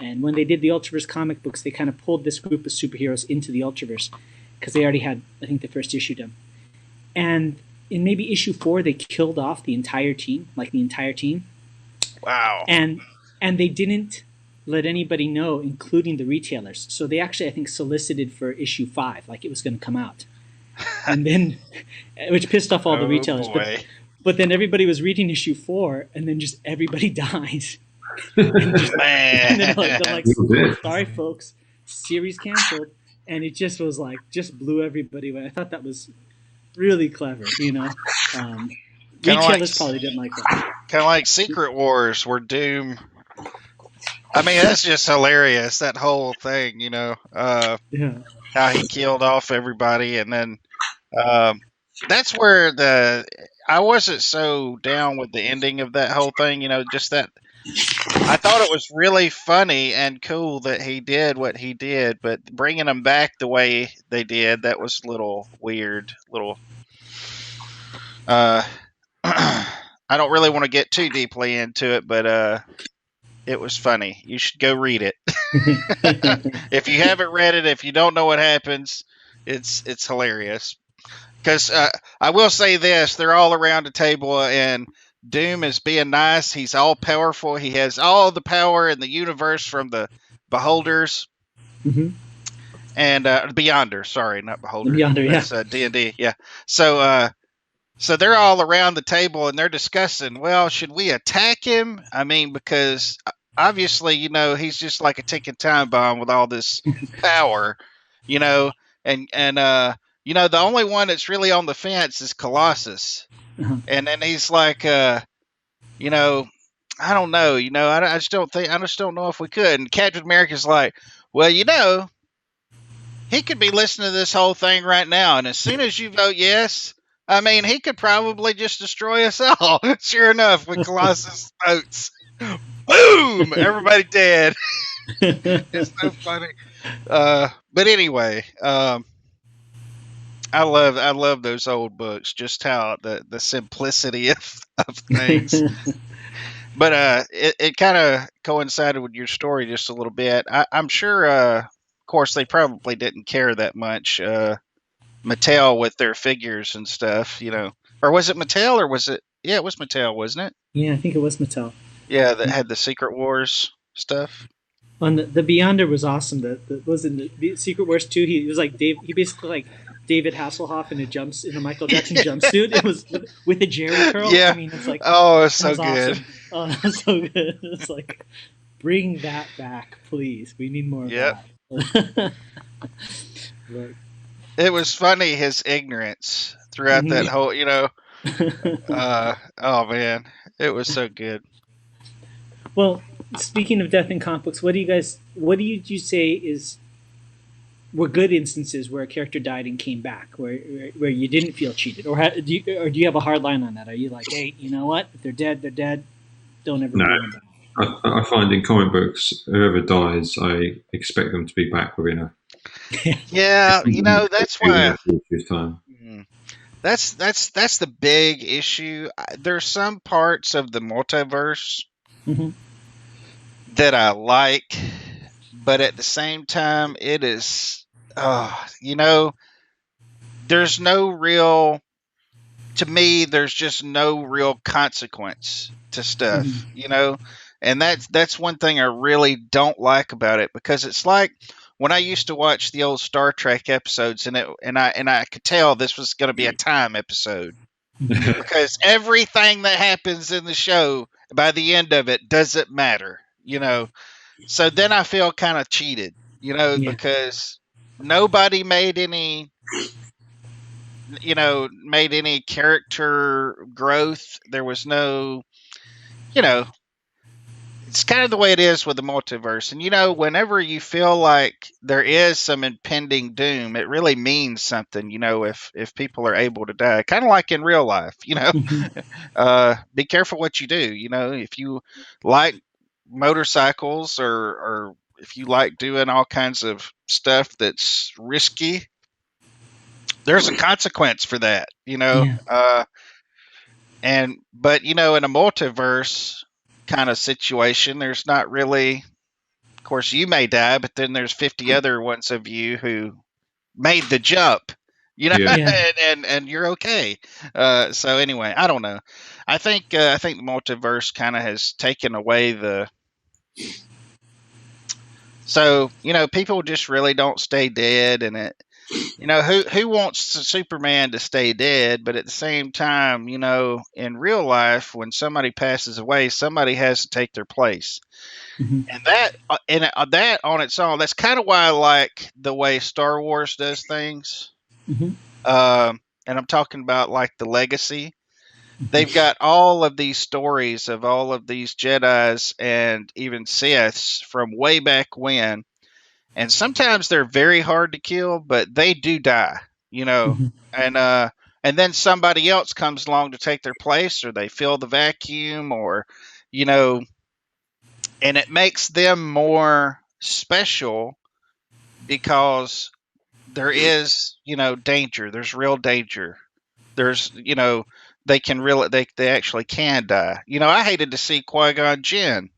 And when they did the Ultraverse comic books, they kind of pulled this group of superheroes into the Ultraverse because they already had, I think, the first issue done. And in maybe issue 4 they killed off the entire team, like the entire team, Wow. and they didn't let anybody know, including the retailers. So they actually, I think, solicited for issue 5, like it was going to come out, and then which pissed off all the retailers. Boy. But then everybody was reading issue 4, and then just everybody dies. Man. And then they're like, People did. sorry folks, series canceled. And it just was like, just blew everybody away. I thought that was really clever, you know. Retailers probably didn't like that. Kind of like Secret Wars, where Doom. I mean, that's just hilarious. That whole thing, you know, Yeah. how he killed off everybody, and then that's where I wasn't so down with the ending of that whole thing. You know, just that I thought it was really funny and cool that he did what he did, but bringing them back the way they did, that was a little weird. I don't really want to get too deeply into it, but it was funny. You should go read it. If you haven't read it, if you don't know what happens, it's hilarious. Because I will say this, they're all around the table, and Doom is being nice. He's all powerful. He has all the power in the universe from the Beholders. Mm-hmm. And Beyonder, sorry, not Beholder. Beyonder, yeah. That's D&D, yeah. So they're all around the table, and they're discussing, well, should we attack him? I mean, because obviously, you know, he's just like a ticking time bomb with all this power, you know, and you know, the only one that's really on the fence is Colossus. Uh-huh. And then he's like, you know, I don't know, you know, I just don't know if we could. And Captain America's like, well, you know, he could be listening to this whole thing right now, and as soon as you vote yes, I mean, he could probably just destroy us all. Sure enough, when Colossus votes, boom, everybody dead. It's so funny. But anyway, I love those old books. Just how the simplicity of things. But it kind of coincided with your story just a little bit. I'm sure. Of course, they probably didn't care that much. Mattel with their figures and stuff, you know. Or was it Mattel, or was it? Yeah, it was Mattel, wasn't it? Yeah, I think it was Mattel. Yeah, that had the Secret Wars stuff. On the Beyonder was awesome. Was in the Secret Wars 2. He was like Dave. He basically like David Hasselhoff in a Michael Jackson jumpsuit. It was with a Jerry curl. Yeah. I mean, it's like, oh, it's so was good. Awesome. Oh, that was so good. It's like, bring that back, please. We need more of that. Right. It was funny, his ignorance throughout that whole, you know. Oh man, it was so good. Well, speaking of death in comic books, what do you say were good instances where a character died and came back, where you didn't feel cheated, or do you have a hard line on that? Are you like, hey, you know what? If they're dead, they're dead. Don't ever bring them back. I find in comic books, whoever dies, I expect them to be back within a. Yeah, you know, that's why. Time. That's the big issue. There's some parts of the multiverse that I like, but at the same time, it is, you know, there's no real. To me, there's just no real consequence to stuff, you know, and that's one thing I really don't like about it, because it's like when I used to watch the old Star Trek episodes, and I could tell this was going to be a time episode, because everything that happens in the show by the end of it doesn't matter, you know. So then I feel kind of cheated, you know, because nobody made any character growth. There was no, you know, it's kind of the way it is with the multiverse. And, you know, whenever you feel like there is some impending doom, it really means something, you know, if people are able to die, kind of like in real life, you know. Be careful what you do. You know, if you like motorcycles, or if you like doing all kinds of stuff that's risky, there's a consequence for that, you know. But you know, in a multiverse kind of situation, there's not really, of course, you may die, but then there's 50 other ones of you who made the jump you know, Yeah. Yeah. and you're okay. So anyway, I don't know. I think the multiverse kind of has taken away the. So people just really don't stay dead, and it. Who wants Superman to stay dead? But at the same time, in real life, when somebody passes away, somebody has to take their place. Mhm. And that on its own, that's kind of why I like the way Star Wars does things. Mhm. And I'm talking about like the legacy. They've got all of these stories of all of these Jedis and even Siths from way back when. And sometimes they're very hard to kill, but they do die, Mhm. and then somebody else comes along to take their place, or they fill the vacuum, or you know, and it makes them more special because there is, danger. There's real danger. There's, they can really, they actually can die. I hated to see Qui-Gon Jinn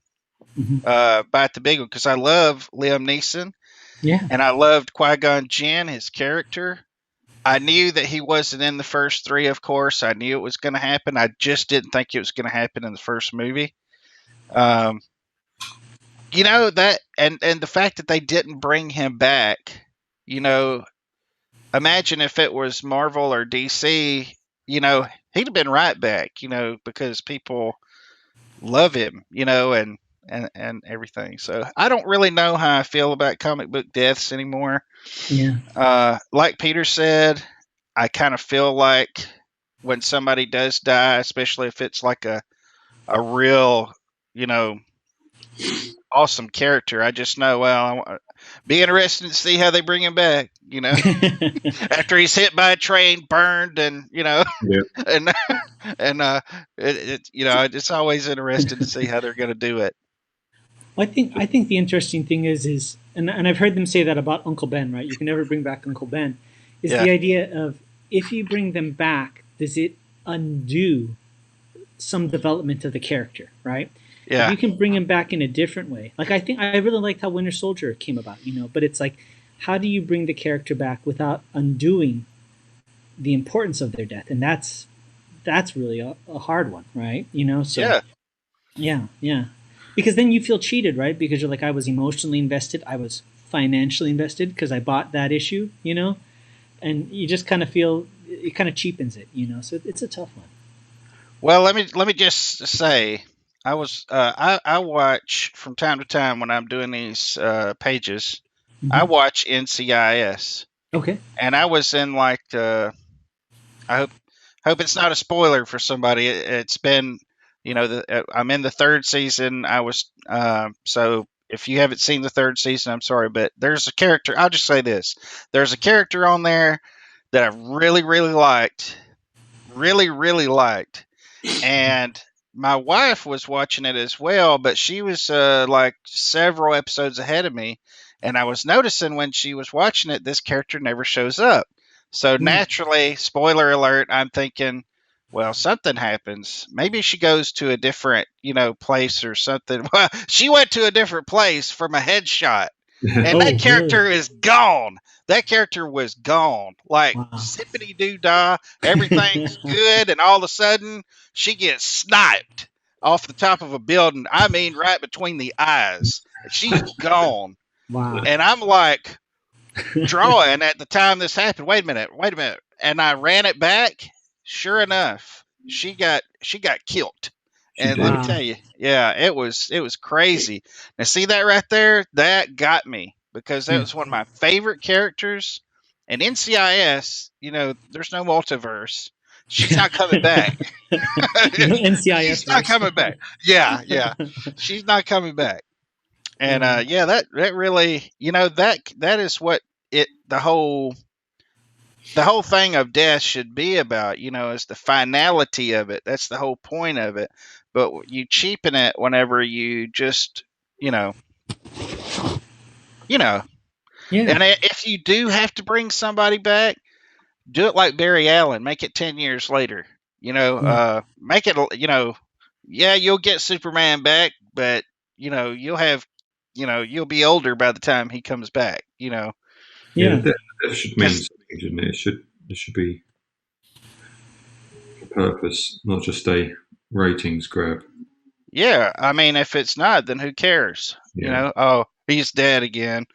Mhm. bite the big one because I love Liam Neeson Yeah. and I loved Qui-Gon Jinn, his character. I knew that he wasn't in the first three, of course. I knew it was going to happen. I just didn't think it was going to happen in the first movie. Um, that, and the fact that they didn't bring him back, imagine if it was Marvel or DC, he'd have been right back, because people love him, and everything. So I don't really know how I feel about comic book deaths anymore. Yeah. Like Peter said, I kind of feel like when somebody does die, especially if it's like a real, awesome character, I just know, well, be interested to see how they bring him back, after he's hit by a train, burned, and, Yeah. and, and, it's always interesting to see how they're going to do it. I think the interesting thing is and I've heard them say that about Uncle Ben, right? You can never bring back Uncle Ben. Is Yeah. the idea of if you bring them back, does it undo some development of the character, right? If Yeah. you can bring him back in a different way, like I think I really liked how Winter Soldier came about, but it's like, how do you bring the character back without undoing the importance of their death? And that's really a hard one, right? So Yeah. yeah. Because then you feel cheated, right? Because you're like, I was emotionally invested, I was financially invested because I bought that issue, and you just kind of feel it kind of cheapens it, So it's a tough one. Well, let me just say, I watch from time to time when I'm doing these pages. I Mhm. watch NCIS, Okay. and I was in like I hope it's not a spoiler for somebody. It's been I'm in the third season. I was so if you haven't seen the third season, I'm sorry, but there's a character. I'll just say this: there's a character on there that I really really liked, and my wife was watching it as well, but she was like several episodes ahead of me, and I was noticing when she was watching it, this character never shows up. So naturally, spoiler alert, I'm thinking, well, something happens. Maybe she goes to a different, place or something. Well, she went to a different place from a headshot, and that character Really? is gone. That character was gone. Like Wow. zippity doo dah, everything's good, and all of a sudden she gets sniped off the top of a building. I mean, right between the eyes. She's gone, Wow. and I'm like drawing at the time this happened. Wait a minute, and I ran it back. Sure enough, she got killed. And let me Wow. tell you, yeah, it was crazy. Now, see that right there? That got me because that Yeah. was one of my favorite characters. And NCIS, there's no multiverse. She's not coming back. No NCIS. She's not coming back. Yeah, she's not coming back. And yeah, that really, that is what the whole thing of death should be about, is the finality of it. That's the whole point of it. But you cheapen it whenever you just, Yeah. And if you do have to bring somebody back, do it like Barry Allen. Make it 10 years later. Make it, yeah, you'll get Superman back, but, you'll have, you'll be older by the time he comes back, Yeah. That should mean something, shouldn't it? It should There should be a purpose, not just a ratings grab. Yeah, I mean, if it's not, then who cares? You Yeah. know, oh, he's dead again.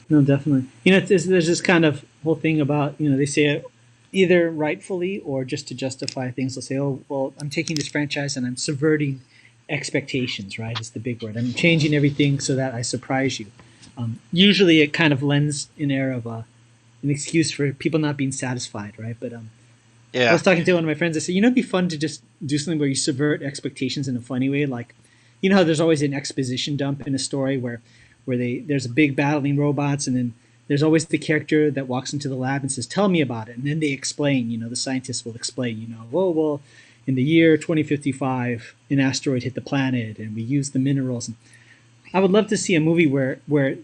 No, definitely. You know, there's this kind of whole thing about, you know, they say it either rightfully or just to justify things. They'll say, oh, well, I'm taking this franchise and I'm subverting expectations, right? Is the big word. I'm changing everything so that I surprise you. Usually it kind of lends an air of an excuse for people not being satisfied, right? But I Yeah, was talking to one of my friends. I said, you know, it'd be fun to just do something where you subvert expectations in a funny way. Like, you know how there's always an exposition dump in a story where there's a big battling robots, and then there's always the character that walks into the lab and says, "Tell me about it," and then they explain. You know, the scientists will explain. You know, oh well, in the year 2055, an asteroid hit the planet, and we used the minerals. And I would love to see a movie where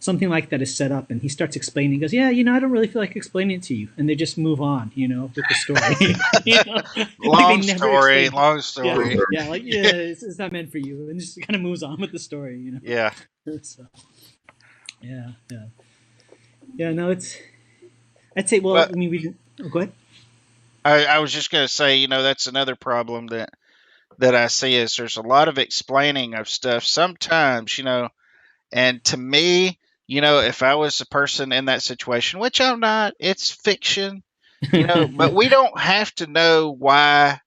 something like that is set up and he starts explaining. He goes, yeah, you know, I don't really feel like explaining it to you, and they just move on, you know, with the story. You know? long Like they never story, explain- long story. yeah, like it's not meant for you, and just kind of moves on with the story, you know. Yeah. So, yeah. No, I'd say, well, But- I mean, we didn't. Oh, go ahead. I was just gonna say, you know, that's another problem that I see is there's a lot of explaining of stuff sometimes, you know, and to me, you know, if I was a person in that situation, which I'm not, it's fiction, you know, but we don't have to know why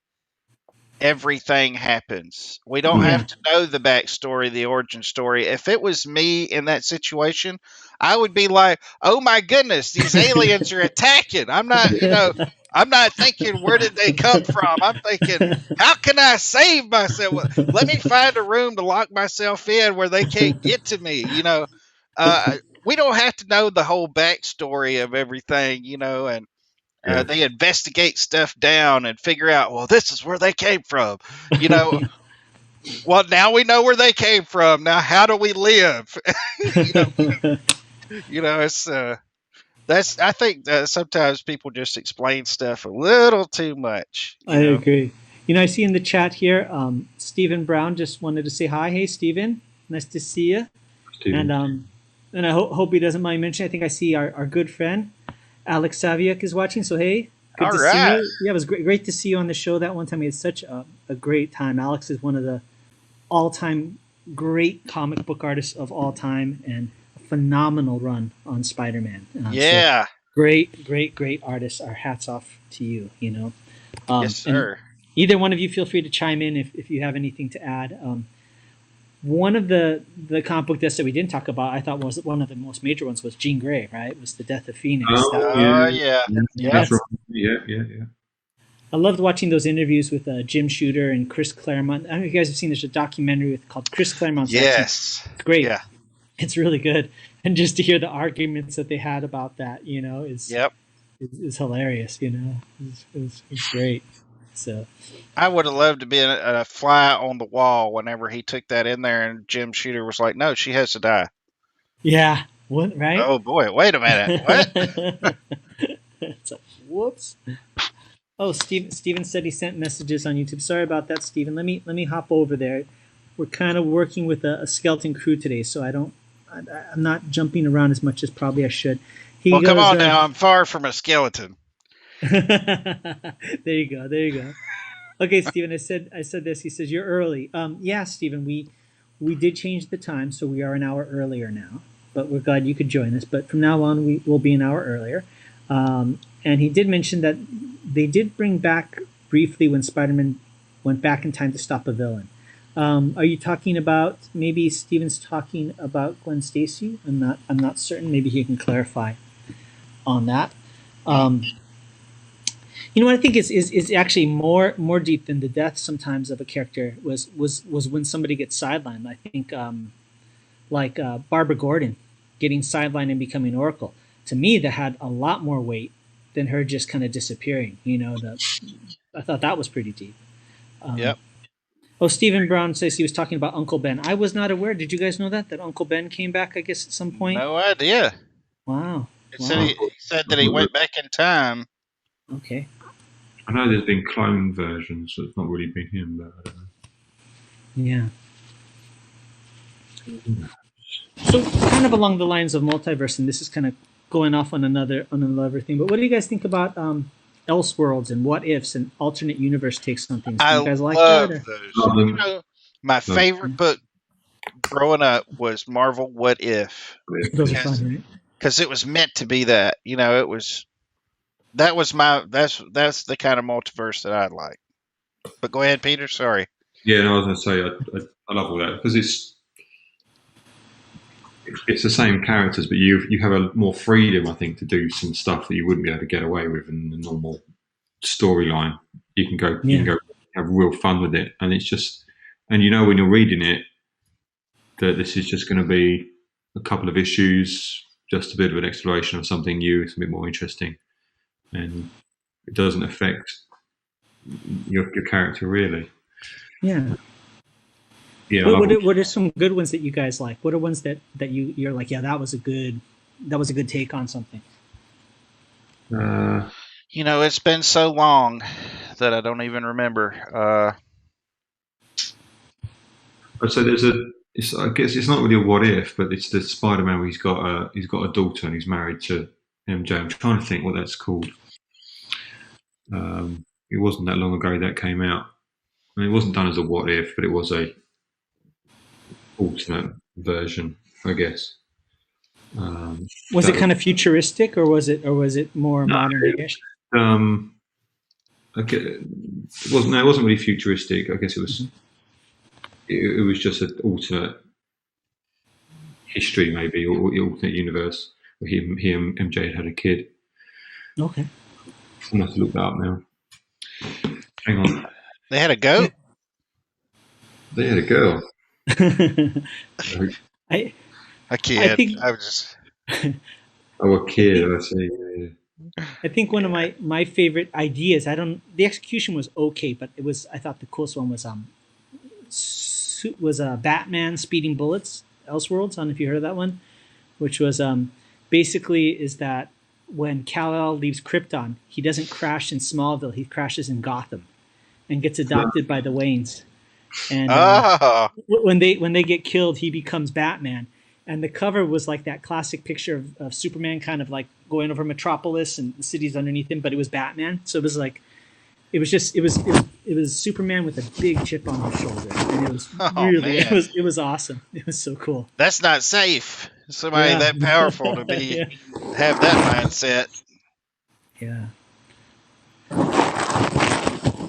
everything happens. We don't Yeah. have to know the backstory, the origin story. If it was me in that situation, I would be like, "Oh my goodness, these aliens are attacking." I'm not, you know, I'm not thinking where did they come from. I'm thinking, how can I save myself? Let me find a room to lock myself in where they can't get to me. You know, we don't have to know the whole backstory of everything. You know, and Yeah. they investigate stuff down and figure out, well, this is where they came from. You know, well, now we know where they came from. Now, how do we live? You know, it's that's. I think sometimes people just explain stuff a little too much. You I know? agree. You know, I see in the chat here, Stephen Brown just wanted to say hi. Hey, Stephen, nice to see you. Stephen. And I hope he doesn't mind mentioning. I think I see our good friend Alex Saviak is watching. So hey, good All to right. see you. Yeah, it was great to see you on the show that one time. We had such a great time. Alex is one of the all-time great comic book artists of all time, and a phenomenal run on Spider-Man. So Yeah. great artist. Our hats off to you. You know. Yes, and sir. either one of you feel free to chime in if you have anything to add. One of the comic book deaths that we didn't talk about, I thought was one of the most major ones, was Jean Grey, right? It was the death of Phoenix. Oh, yeah. That's right. Yeah. I loved watching those interviews with Jim Shooter and Chris Claremont. I don't know if you guys have seen, there's a documentary called Chris Claremont's Action. Yes. It's great. Yeah. It's really good. And just to hear the arguments that they had about that, you know, is hilarious, you know. It was great. So I would have loved to be a fly on the wall whenever he took that in there, and Jim Shooter was like, "No, she has to die." yeah, what, right? Oh boy, wait a minute, what? It's like, whoops. Oh, Steven said he sent messages on YouTube. Sorry about that, Steven. Let me hop over there. We're kind of working with a skeleton crew today, so I'm not jumping around as much as probably I should. Well, come on now, I'm far from a skeleton. There you go. Okay, Steven, I said this. He says you're early. Yeah, Steven, we did change the time, so we are an hour earlier now. But we're glad you could join us. But from now on, we will be an hour earlier. And he did mention that they did bring back briefly when Spider-Man went back in time to stop a villain. Are you talking about, maybe Steven's talking about Gwen Stacy? I'm not certain. Maybe he can clarify on that. You know what I think is actually more deep than the death sometimes of a character was when somebody gets sidelined. I think like Barbara Gordon getting sidelined and becoming Oracle. To me, that had a lot more weight than her just kind of disappearing. You know, I thought that was pretty deep. Yep. Oh, Stephen Brown says he was talking about Uncle Ben. I was not aware. Did you guys know that Uncle Ben came back, I guess, at some point? No idea. Wow. He said that he went back in time. Okay. I know there's been clone versions, so it's not really been him, but I don't know. Yeah. So kind of along the lines of multiverse, and this is kind of going off on another thing. But what do you guys think about Elseworlds and what ifs and alternate universe takes on things? Do I you guys like love that? Or? those. Love You them. know, my favorite book growing up was Marvel What If, Those are fun, right? because it was meant to be that. You know, it was that was my that's the kind of multiverse that I like. But go ahead, Peter. Sorry. Yeah, no, I was going to say I love all that because it's the same characters, but you have a more freedom, I think, to do some stuff that you wouldn't be able to get away with in the normal storyline. You can go have real fun with it, and it's just, and you know when you're reading it that this is just going to be a couple of issues, just a bit of an exploration of something new. It's a bit more interesting, and it doesn't affect your character really. Yeah. Yeah. What are some good ones that you guys like? What are ones that you're like, yeah, that was a good take on something? You know, it's been so long that I don't even remember. So there's I guess it's not really a what if, but it's the Spider-Man where he's got a daughter and he's married to MJ. I'm trying to think what that's called. It wasn't that long ago that came out. I mean, it wasn't done as a what if, but it was a alternate version, I guess. Was it kind of futuristic, or was it more modern? It wasn't really futuristic. I guess it was. It was just an alternate history, maybe, or alternate universe where he and MJ had a kid. Okay. I'm gonna have to look that up now. Hang on. They had a goat. They had a girl. A kid. I think. I was just. Oh, a kid. I see. Yeah. I think one of my favorite ideas. The execution was okay, but I thought the coolest one was Batman Speeding Bullets, Elseworlds. I don't know if you heard of that one, which was basically is that when Kal-El leaves Krypton, he doesn't crash in Smallville, he crashes in Gotham, and gets adopted by the Waynes. And when they get killed, he becomes Batman. And the cover was like that classic picture of Superman kind of like going over Metropolis and the city's underneath him, but it was Batman. So it was like, it was Superman with a big chip on his shoulder, and it was it was awesome. It was so cool. That's not safe. Somebody that powerful to be have that mindset. Yeah. I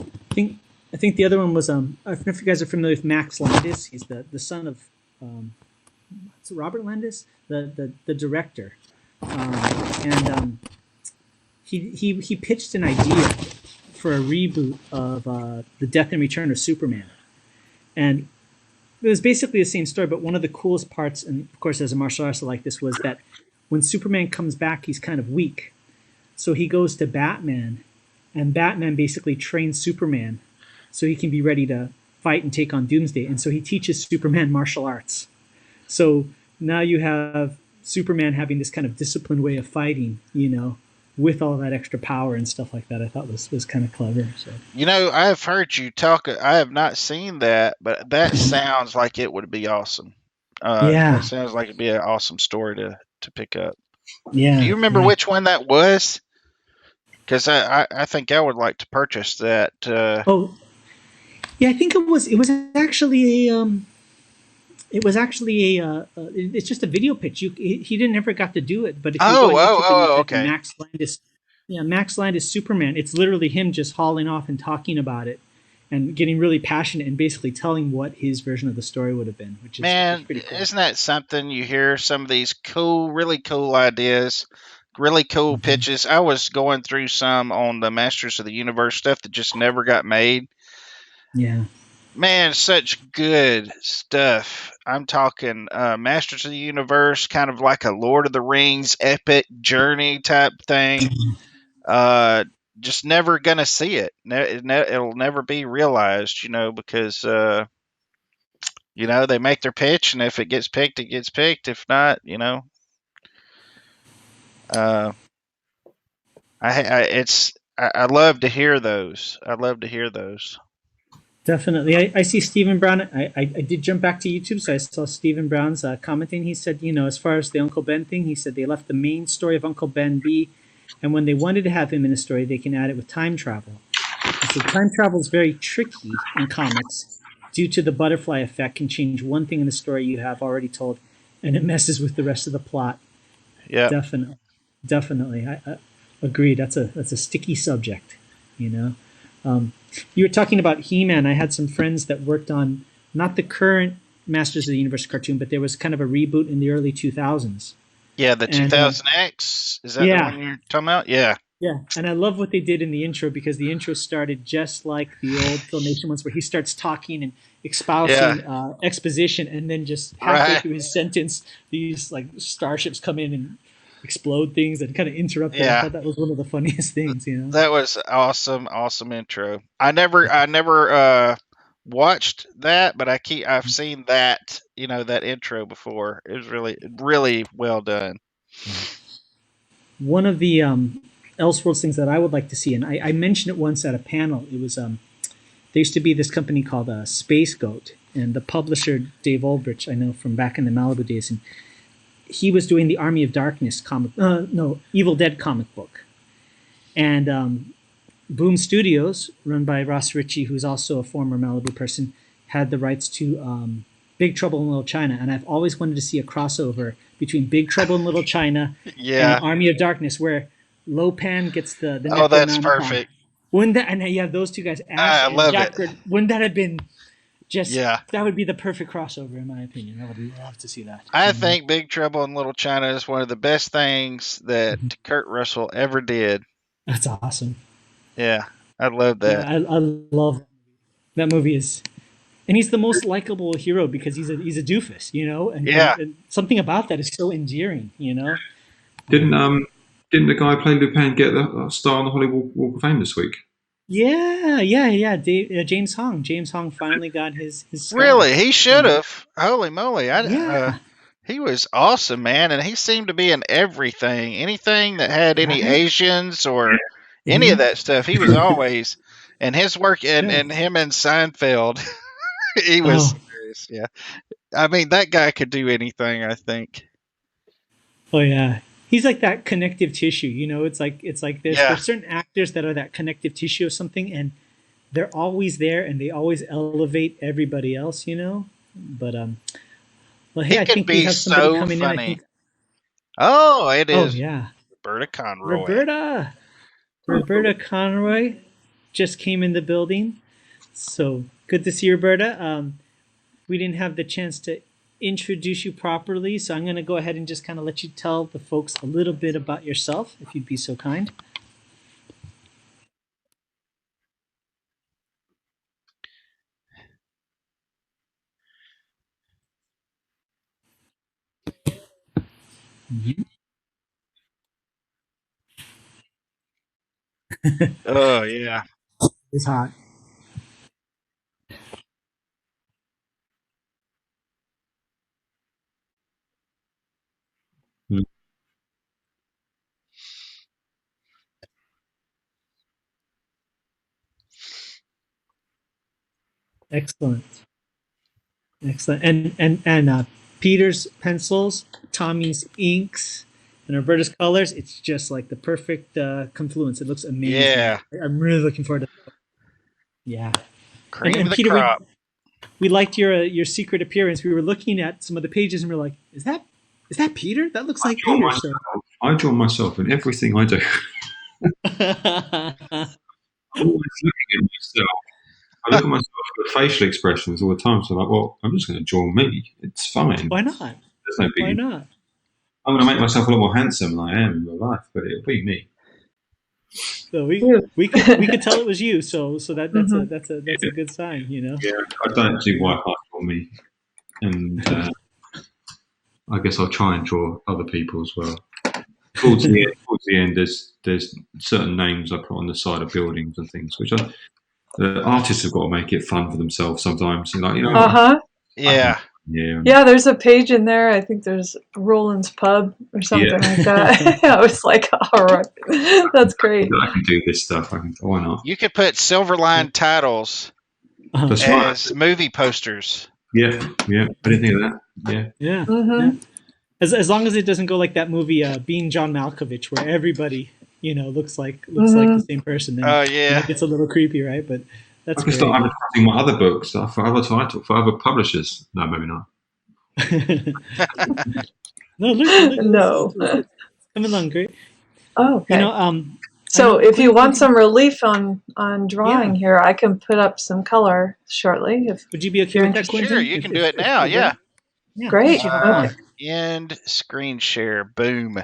think the other one was I don't know if you guys are familiar with Max Landis. He's the son of Robert Landis, the director, and he pitched an idea for a reboot of The Death and Return of Superman. And it was basically the same story, but one of the coolest parts, and of course as a martial artist I like this, was that when Superman comes back, he's kind of weak. So he goes to Batman, and Batman basically trains Superman so he can be ready to fight and take on Doomsday. And so he teaches Superman martial arts. So now you have Superman having this kind of disciplined way of fighting, with all that extra power and stuff like that. I thought was kind of clever. So. I've heard you talk. I have not seen that, but that sounds like it would be awesome. It sounds like it'd be an awesome story to pick up. Yeah. Do you remember which one that was? Because I think I would like to purchase that. Yeah, I think it was actually it's just a video pitch. He didn't ever got to do it, but if you go on YouTube okay. Max Landis Superman, it's literally him just hauling off and talking about it and getting really passionate and basically telling what his version of the story would have been, which is pretty cool. Isn't that something? You hear some of these really cool ideas, really cool pitches. I was going through some on the Masters of the Universe stuff that just never got made. Yeah. Man, such good stuff. I'm talking Masters of the Universe, kind of like a Lord of the Rings epic journey type thing. Just never going to see it. It'll never be realized, because, they make their pitch, and if it gets picked, it gets picked. If not, I love to hear those. I love to hear those. Definitely. I see Stephen Brown. I did jump back to YouTube, so I saw Stephen Brown's commenting. He said, as far as the Uncle Ben thing, he said they left the main story of Uncle Ben be, and when they wanted to have him in a story, they can add it with time travel. He said time travel is very tricky in comics due to the butterfly effect, can change one thing in the story you have already told, and it messes with the rest of the plot. Yeah. Definitely. I agree. That's a sticky subject, You were talking about He-Man. I had some friends that worked on not the current Masters of the Universe cartoon, but there was kind of a reboot in the early 2000s. Yeah, the And, 2000X. Is that the yeah. one you're talking about? Yeah. Yeah, and I love what they did in the intro because the intro started just like the old Filmation ones, where he starts talking and espousing exposition, and then just halfway through his sentence, these like starships come in and explode things and kind of interrupt them. I thought that was one of the funniest things, That was awesome intro. I never watched that, but I've seen that, that intro before. It was really well done. One of the Elseworlds things that I would like to see, and I mentioned it once at a panel. It was there used to be this company called Space Goat, and the publisher Dave Ulbrich, I know from back in the Malibu days, and he was doing the Army of Darkness Evil Dead comic book, and Boom Studios, run by Ross Ritchie, who's also a former Malibu person, had the rights to Big Trouble in Little China, and I've always wanted to see a crossover between Big Trouble in Little China and Army of Darkness, where Lopan gets the that's perfect. Wouldn't that, and you have those two guys, Ash and Jack Bird, wouldn't that have been that would be the perfect crossover, in my opinion. I would love to see that. I think Big Trouble in Little China is one of the best things that Kurt Russell ever did. That's awesome. Yeah, I love that. Yeah, I love that movie. And he's the most likable hero because he's a doofus, and something about that is so endearing, Didn't the guy who played Lupin get the star on the Hollywood Walk of Fame this week? Yeah. James Hong. James Hong finally got his star. Really? He should have. Holy moly! He was awesome, man, and he seemed to be in everything. Anything that had any Asians or any of that stuff, he was always. And his work and him and Seinfeld. He was serious, yeah. I mean, that guy could do anything, I think. Oh yeah, he's like that connective tissue. It's like there's certain actors that are that connective tissue of something, and they're always there, and they always elevate everybody else. But well, hey, I think we have somebody coming in. I think. Oh, it is. Oh yeah, Roberta Conroy. Roberta Conroy just came in the building, so. Good to see you, Roberta. We didn't have the chance to introduce you properly, so I'm going to go ahead and just kind of let you tell the folks a little bit about yourself, if you'd be so kind. Oh, yeah. It's hot. Excellent. And Peter's pencils, Tommy's inks, and Roberta's colors. It's just like the perfect confluence. It looks amazing. Yeah, I'm really looking forward to it. Yeah. Cream of the Peter, crop. We liked your secret appearance. We were looking at some of the pages and we were like, is that Peter? That looks like Peter. I draw myself in everything I do. I'm always looking at myself. I look at myself for facial expressions all the time. So I'm like, well, I'm just going to draw me. It's fine. Why not? There's no big. Why not? I'm going to make myself a lot more handsome than I am in real life, but it'll be me. So we could tell it was you. So that's a good sign, Yeah, I don't see why I can't draw me, and I guess I'll try and draw other people as well. Towards the end, there's certain names I put on the side of buildings and things, which the artists have got to make it fun for themselves sometimes. Yeah. Yeah, there's a page in there. I think there's Roland's Pub or something like that. I was like, all right, that's great. I can do this stuff. Why not? You could put Silverline titles That's right. as movie posters. Yeah. I didn't think of that. Yeah. Yeah. Mm-hmm. As long as it doesn't go like that movie, Being John Malkovich, where everybody looks like Mm-hmm. the same person, then Oh then yeah. it gets a little creepy, right? But that's I can great. start advertising my other books for other titles, for other publishers. No, maybe not. No, look, No. it's coming along great. Oh, okay. I So know if you Quentin- want some relief on drawing Yeah. here, I can put up some color shortly. would you be okay You're with that, interested? Quentin? Sure, you can do it now. Yeah. Yeah. Great. Hop on. Okay. End screen share. Boom.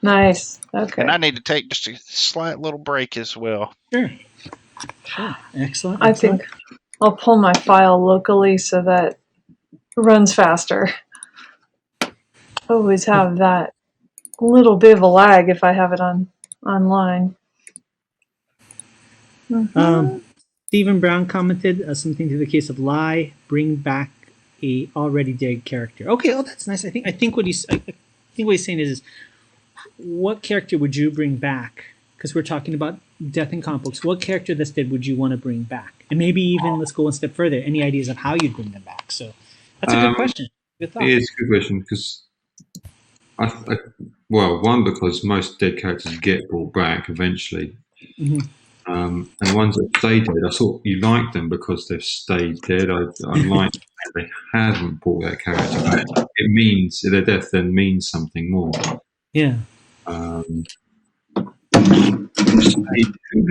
Nice. Okay. And I need to take just a slight little break as well. Sure. Excellent. I excellent. think I'll pull my file locally so that it runs faster. Always have that little bit of a lag if I have it online. Mhm. Stephen Brown commented something to the case of lie, bring back a already dead character. Okay, oh that's nice. I think what he's saying is what character would you bring back? Because we're talking about death in comic books. What character that's dead would you want to bring back? And maybe even let's go one step further. Any ideas of how you'd bring them back? So that's a good question. Good thought. It is a good question because one, because most dead characters get brought back eventually. Mhm. And ones that stay dead, I thought you like them because they've stayed dead. I like that they haven't brought that character back. It means their death then means something more. Yeah. Who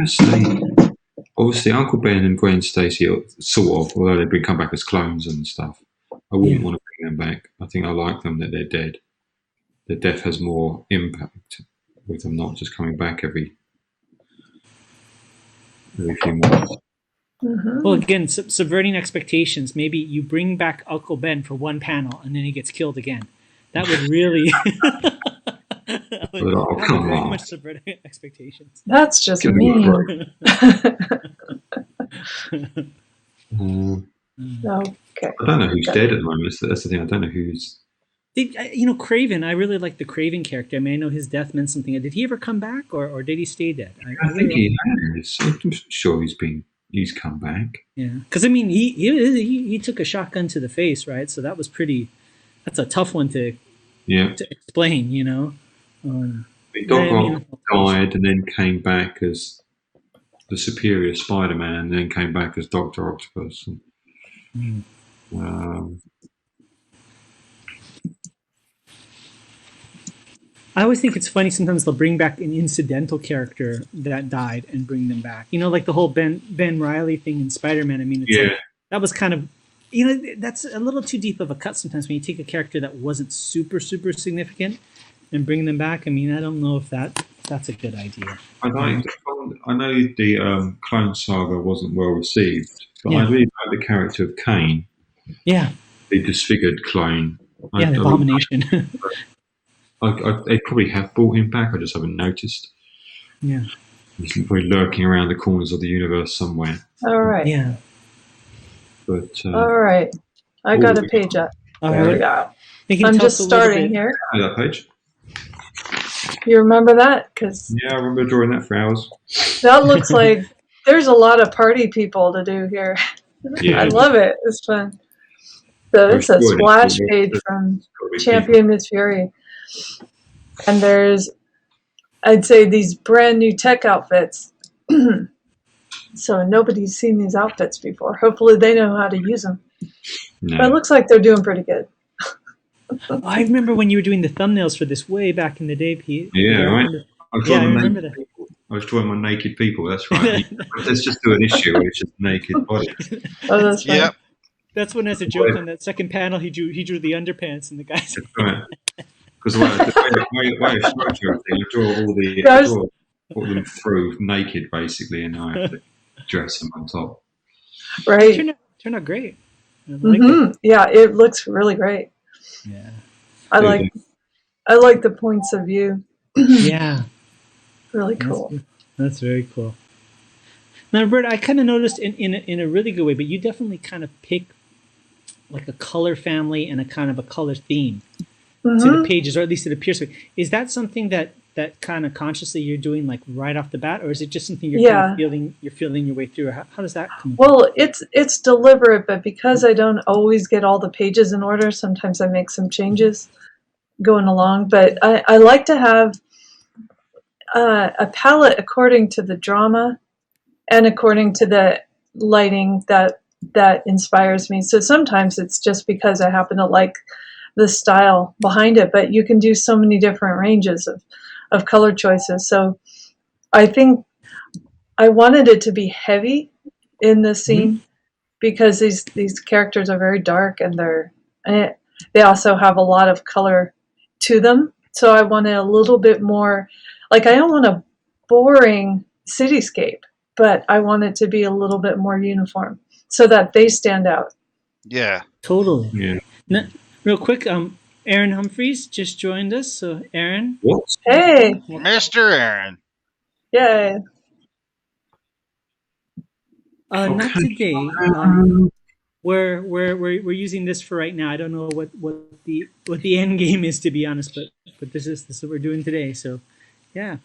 has stayed? Obviously, Uncle Ben and Gwen Stacy, sort of, although they've come back as clones and stuff. I wouldn't want to bring them back. I think I like them that they're dead. Their death has more impact with them not just coming back every few months. Mhm. Well, again, subverting expectations. Maybe you bring back Uncle Ben for one panel and then he gets killed again. That would really. that would come very on. much subvert expectations. That's just Give me a mean. break. Okay. I don't know who's dead at the moment. That's the thing. I don't know who's. Craven. I really like the Craven character. I mean, I know his death meant something. Did he ever come back, or did he stay dead? I think he has. I'm sure he's come back. Yeah, because I mean, he took a shotgun to the face, right? So that was pretty. That's a tough one to explain, Doc Ock died and then came back as the superior Spider-Man, and then came back as Dr. Octopus. I always think it's funny. Sometimes they'll bring back an incidental character that died and bring them back. Like the whole Ben Reilly thing in Spider-Man. I mean, it's like, that was kind of, that's a little too deep of a cut sometimes when you take a character that wasn't super, super significant and bring them back. I mean, I don't know if that's a good idea. I know the Clone Saga wasn't well received, but I really like the character of Kane. Yeah. The disfigured clone. The Abomination. They probably have brought him back. I just haven't noticed. Yeah. He's probably lurking around the corners of the universe somewhere. All right. Yeah. But all right. I got a page up. There we go. I'm just starting here. That page. You remember that? Yeah, I remember drawing that for hours. That looks like there's a lot of party people to do here. Yeah. I love it. It's fun. So it's a splash page from Champion Miss Fury. And there's, I'd say, these brand new tech outfits. So nobody's seen these outfits before. Hopefully they know how to use them. No. But it looks like they're doing pretty good. I remember when you were doing the thumbnails for this way back in the day, Pete. Yeah, right. I remember that. I was drawing my naked people. That's right. Let's just do an issue where it's just naked bodies. Oh, that's fine. Yep. That's when, as a joke, on that second panel, he drew the underpants and the guys. That's right. Because the way of structure of thing, I draw all them through naked, basically, and I have to dress them on top. Right. Turned out great. I like it. Yeah, it looks really great. Yeah. I like the points of view. Yeah. Really cool. That's very cool. Now, Roberta, I kind of noticed in a really good way, but you definitely kind of pick like a color family and a kind of a color theme. to the Mhm. pages, or at least it appears to be. Is that something that kind of consciously you're doing like right off the bat, or is it just something you're kind of Yeah. feeling your way through? How does that come? Well, it's deliberate, but because I don't always get all the pages in order, sometimes I make some changes going along. But I like to have a palette according to the drama and according to the lighting that inspires me. So sometimes it's just because I happen to like the style behind it, but you can do so many different ranges of color choices. So I think I wanted it to be heavy in the scene because these characters are very dark and they also have a lot of color to them. So I wanted a little bit more, like I don't want a boring cityscape, but I want it to be a little bit more uniform so that they stand out. Yeah. Totally. Yeah. Now, real quick, Aaron Humphreys just joined us. So, Aaron, What? Hey, Mr. Aaron. yay. not today. We're using this for right now. I don't know what the end game is, to be honest, but this is what we're doing today. So, yeah.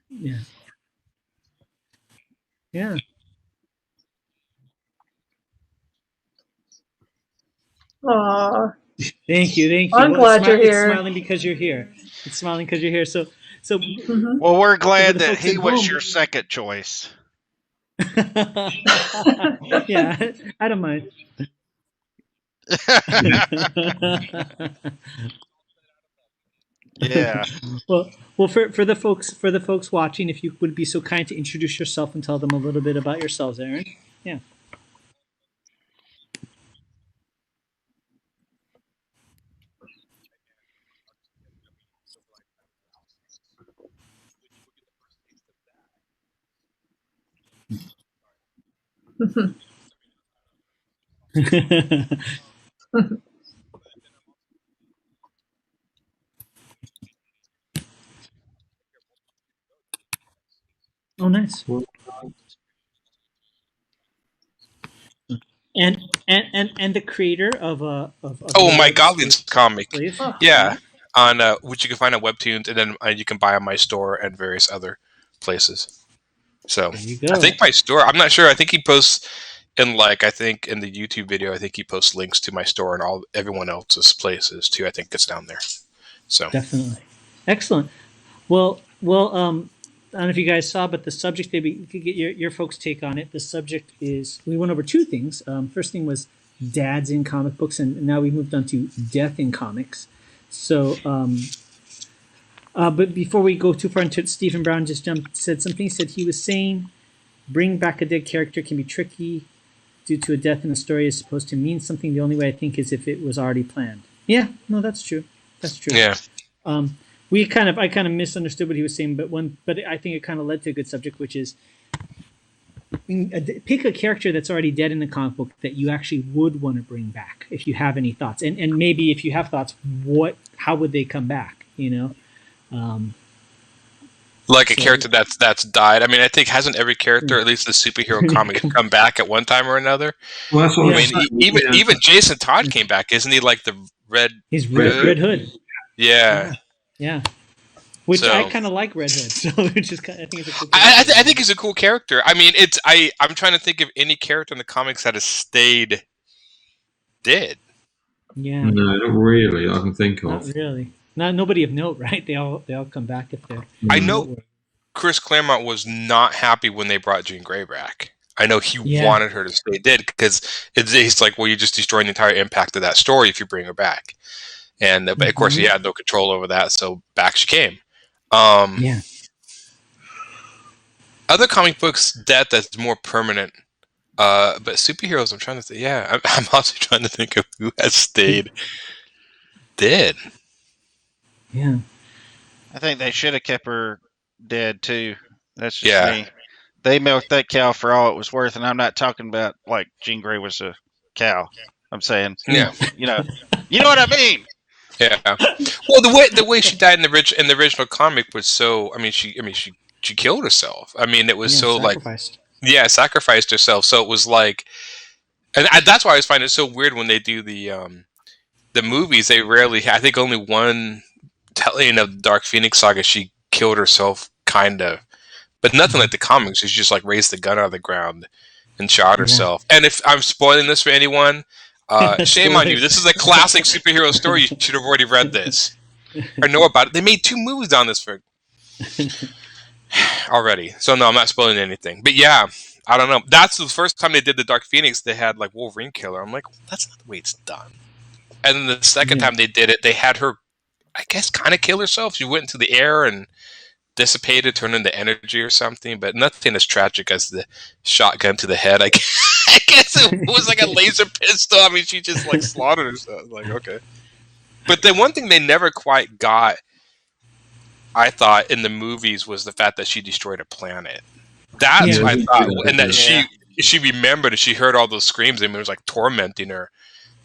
Yeah. Yeah. Aw, Thank you. I'm glad you're It's here. smiling because you're here. It's smiling because you're here. So Mhm. Well, we're glad the that folks he at was home- your second choice. yeah, I don't mind. Yeah. Well, for the folks watching, if you would be so kind to introduce yourself and tell them a little bit about yourselves, Aaron. Yeah. Oh, nice. And the creator of Oh, the my web Goblins series, comic. Slave. Oh. Yeah, on which you can find on Webtoons, and then you can buy on my store and various other places. So There you go. I think my store. I'm not sure. I think he posts I think in the YouTube video. I think he posts links to my store and everyone else's places too. I think it's down there. So Definitely. Excellent. Well, I don't know if you guys saw, but the subject, maybe you could get your folks' take on it. The subject is, we went over two things. First thing was dads in comic books, and now we moved on to death in comics. So, but before we go too far into it, Stephen Brown just said something. He said he was saying, bring back a dead character can be tricky due to a death in a story is supposed to mean something. The only way I think is if it was already planned. Yeah, no, that's true. That's true. yeah, I kind of misunderstood what he was saying, but I think it kind of led to a good subject, which is pick a character that's already dead in the comic book that you actually would want to bring back if you have any thoughts, and maybe if you have thoughts, how would they come back? like a character that's died. I mean, I think hasn't every character, at least the superhero comic, come back at one time or another. Well, that's what I I'm mean, saying. even Jason Todd came back, isn't he? Like the red. He's Red Hood. Yeah. Yeah. Which So- I kind of like Red Hood, so which is I think it's a cool. I think he's a cool character. I mean, I'm trying to think of any character in the comics that has stayed dead. Yeah. No, not really. I can think Not of. really. Nobody of note, right? They all come back if they're. I know Chris Claremont was not happy when they brought Jean Grey back. I know he Yeah. wanted her to stay dead because he's like, well, you're just destroying the entire impact of that story if you bring her back. And but of course, he had no control over that, so back she came. Yeah. Other comic books, that's more permanent. But superheroes, I'm trying to think. Yeah, I'm also trying to think of who has stayed dead. Yeah. I think they should have kept her dead too. That's just Yeah. me. They milked that cow for all it was worth, and I'm not talking about like Jean Grey was a cow. I'm saying, Yeah. you know what I mean. Yeah. Well, the way she died in the original comic was so. She killed herself. I mean, it was so like sacrificed. sacrificed herself. So it was like And that's why I always find it so weird when they do the movies. They rarely, I think, only one telling of the Dark Phoenix saga. She killed herself, kind of, but nothing like the comics. She just like raised the gun out of the ground and shot herself. And if I'm spoiling this for anyone, shame on you. This is a classic superhero story. You should have already read this or know about it. They made 2 movies on this for already. So no, I'm not spoiling anything. But yeah, I don't know. That's the first time they did the Dark Phoenix. They had like Wolverine kill her. I'm like, that's not the way it's done. And then the second time they did it, they had her, I guess, kind of kill herself. She went into the air and dissipated, turned into energy or something, but nothing as tragic as the shotgun to the head. I guess it was like a laser pistol. I mean, she just like slaughtered herself. Like, okay. But the one thing they never quite got, I thought, in the movies was the fact that she destroyed a planet. That's what I thought. And that she remembered and she heard all those screams and it was like tormenting her.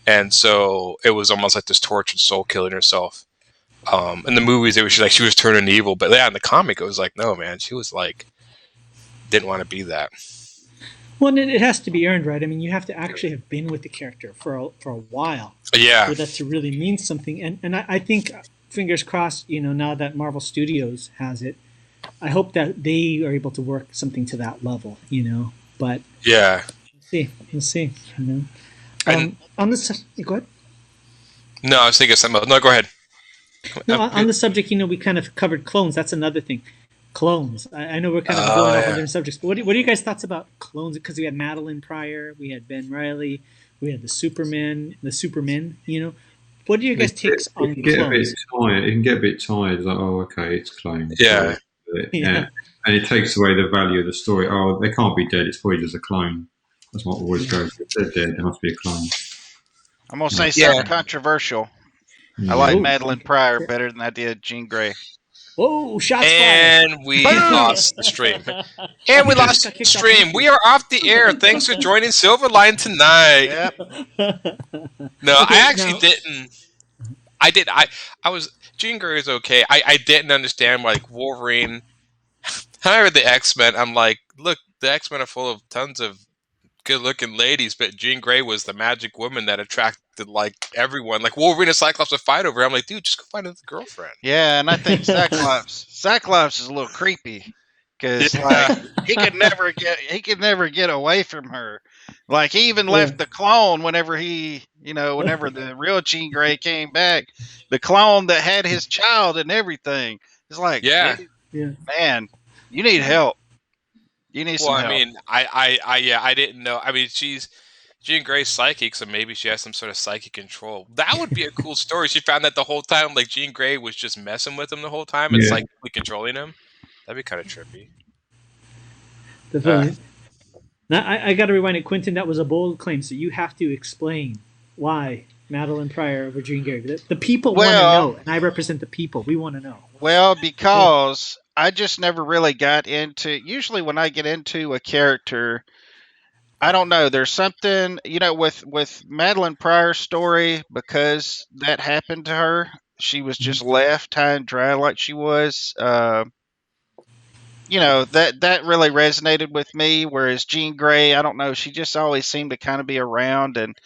And so it was almost like this tortured soul killing herself. In the movies, it was like she was turning evil, but yeah, in the comic, it was like, no, man, she was like, didn't want to be that. Well, it has to be earned, right? I mean, you have to actually have been with the character for a while, yeah, for that to really mean something. And I think, fingers crossed, now that Marvel Studios has it, I hope that they are able to work something to that level, But yeah, we'll see. On this, go ahead. No, I was thinking something else. No, go ahead. No, on the subject, we kind of covered clones. That's another thing. Clones. I know we're kind of going off on different subjects, but what are you guys' thoughts about clones? Because we had Madeline Pryor, we had Ben Reilly, we had the Supermen. What are your guys' takes on clones? It can get a bit tired. It's like, oh, okay, it's clones. Yeah. And it takes away the value of the story. Oh, they can't be dead. It's probably just a clone. That's what always goes. If they're dead, there must be a clone. I'm going to say something controversial. I like Madeline Pryor better than I did Jean Grey. Whoa, shots fired. And we lost the stream. And we lost the stream. We are off the air. Thanks for joining Silverline tonight. Yep. No, I actually didn't. I was, Jean Grey is okay. I didn't understand, like, Wolverine. I read the X-Men. I'm like, look, the X-Men are full of tons of good-looking ladies, but Jean Grey was the magic woman that attracted like everyone. Like Wolverine and Cyclops would fight over her. I'm like, dude, just go find another girlfriend. Yeah, and I think Cyclops is a little creepy because like he could never get away from her. Like he even left the clone whenever whenever the real Jean Grey came back, the clone that had his child and everything. It's like, man, you need help. You need some help. I mean, I didn't know. I mean, Jean Grey's psychic, so maybe she has some sort of psychic control. That would be a cool story. She found that the whole time, like Jean Grey was just messing with him the whole time and psychically controlling him. That'd be kind of trippy. Definitely. Now, I got to rewind it, Quentin. That was a bold claim, so you have to explain why Madeline Pryor over Jean Grey. The people want to know, and I represent the people. We want to know. Well, because I just never really got into. Usually, when I get into a character, I don't know. There's something, with Madeline Pryor's story, because that happened to her. She was just left high and dry like she was. That really resonated with me. Whereas Jean Grey, I don't know. She just always seemed to kind of be around and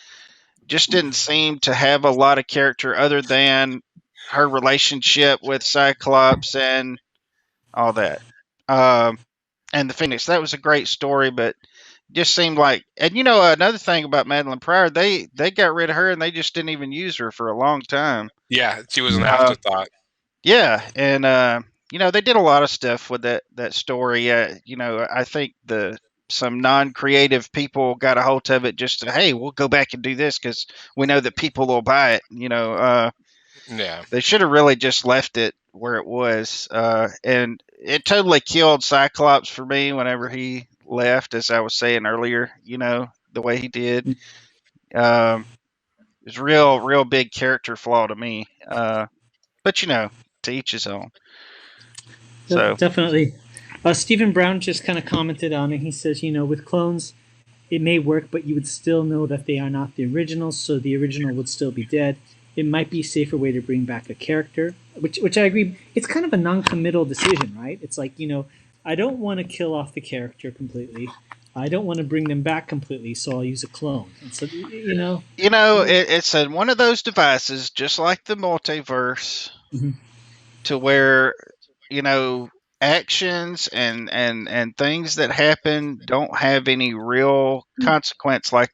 just didn't seem to have a lot of character other than her relationship with Cyclops and all that. And the Phoenix. That was a great story, but just seemed like, and another thing about Madeline Pryor, they got rid of her and they just didn't even use her for a long time. Yeah, she was an afterthought. Yeah, and they did a lot of stuff with that story. I think some non-creative people got a hold of it just to, hey, we'll go back and do this because we know that people will buy it. Yeah, they should have really just left it where it was, and it totally killed Cyclops for me whenever he left, as I was saying earlier. The way he did, it was real big character flaw to me. But to each his own. So definitely. Stephen Brown just kind of commented on it. He says, with clones, it may work, but you would still know that they are not the original, so the original would still be dead. It might be a safer way to bring back a character, which I agree. It's kind of a non-committal decision, right? It's like, I don't want to kill off the character completely. I don't want to bring them back completely, so I'll use a clone. And so, It's one of those devices, just like the multiverse, to where actions and things that happen don't have any real consequence, like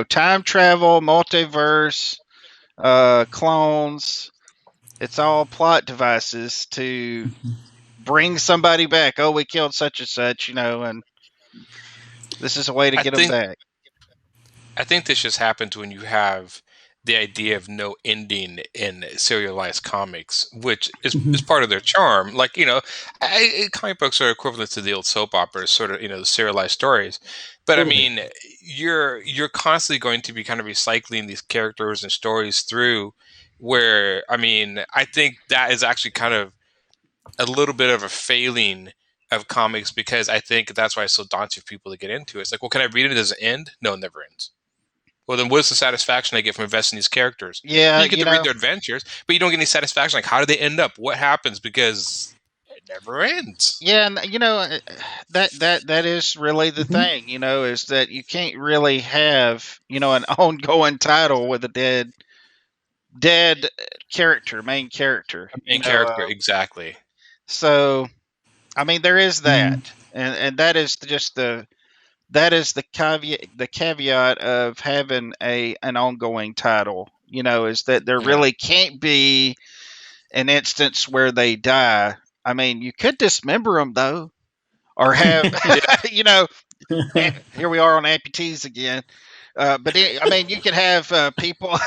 time travel, multiverse, clones. It's all plot devices to bring somebody back. Oh, we killed such and such, and this is a way to get them back. I think this just happens when you have the idea of no ending in serialized comics, which is part of their charm. Like, comic books are equivalent to the old soap operas, sort of, the serialized stories. But I mean, you're constantly going to be kind of recycling these characters and stories through, where, I mean, I think that is actually kind of a little bit of a failing of comics, because I think that's why it's so daunting for people to get into it. It's like, well, can I read it? Does it end? No, it never ends. Well, then what's the satisfaction I get from investing in these characters? Yeah, you get to read their adventures, but you don't get any satisfaction. Like, how do they end up? What happens? Because it never ends. Yeah, and that is really the thing. Is that you can't really have an ongoing title with a dead character, main character. Exactly. So, I mean, there is that, and that is just the caveat of having an ongoing title. Is that there really can't be an instance where they die. I mean, you could dismember them though, or have here we are on amputees again. But I mean, you could have people.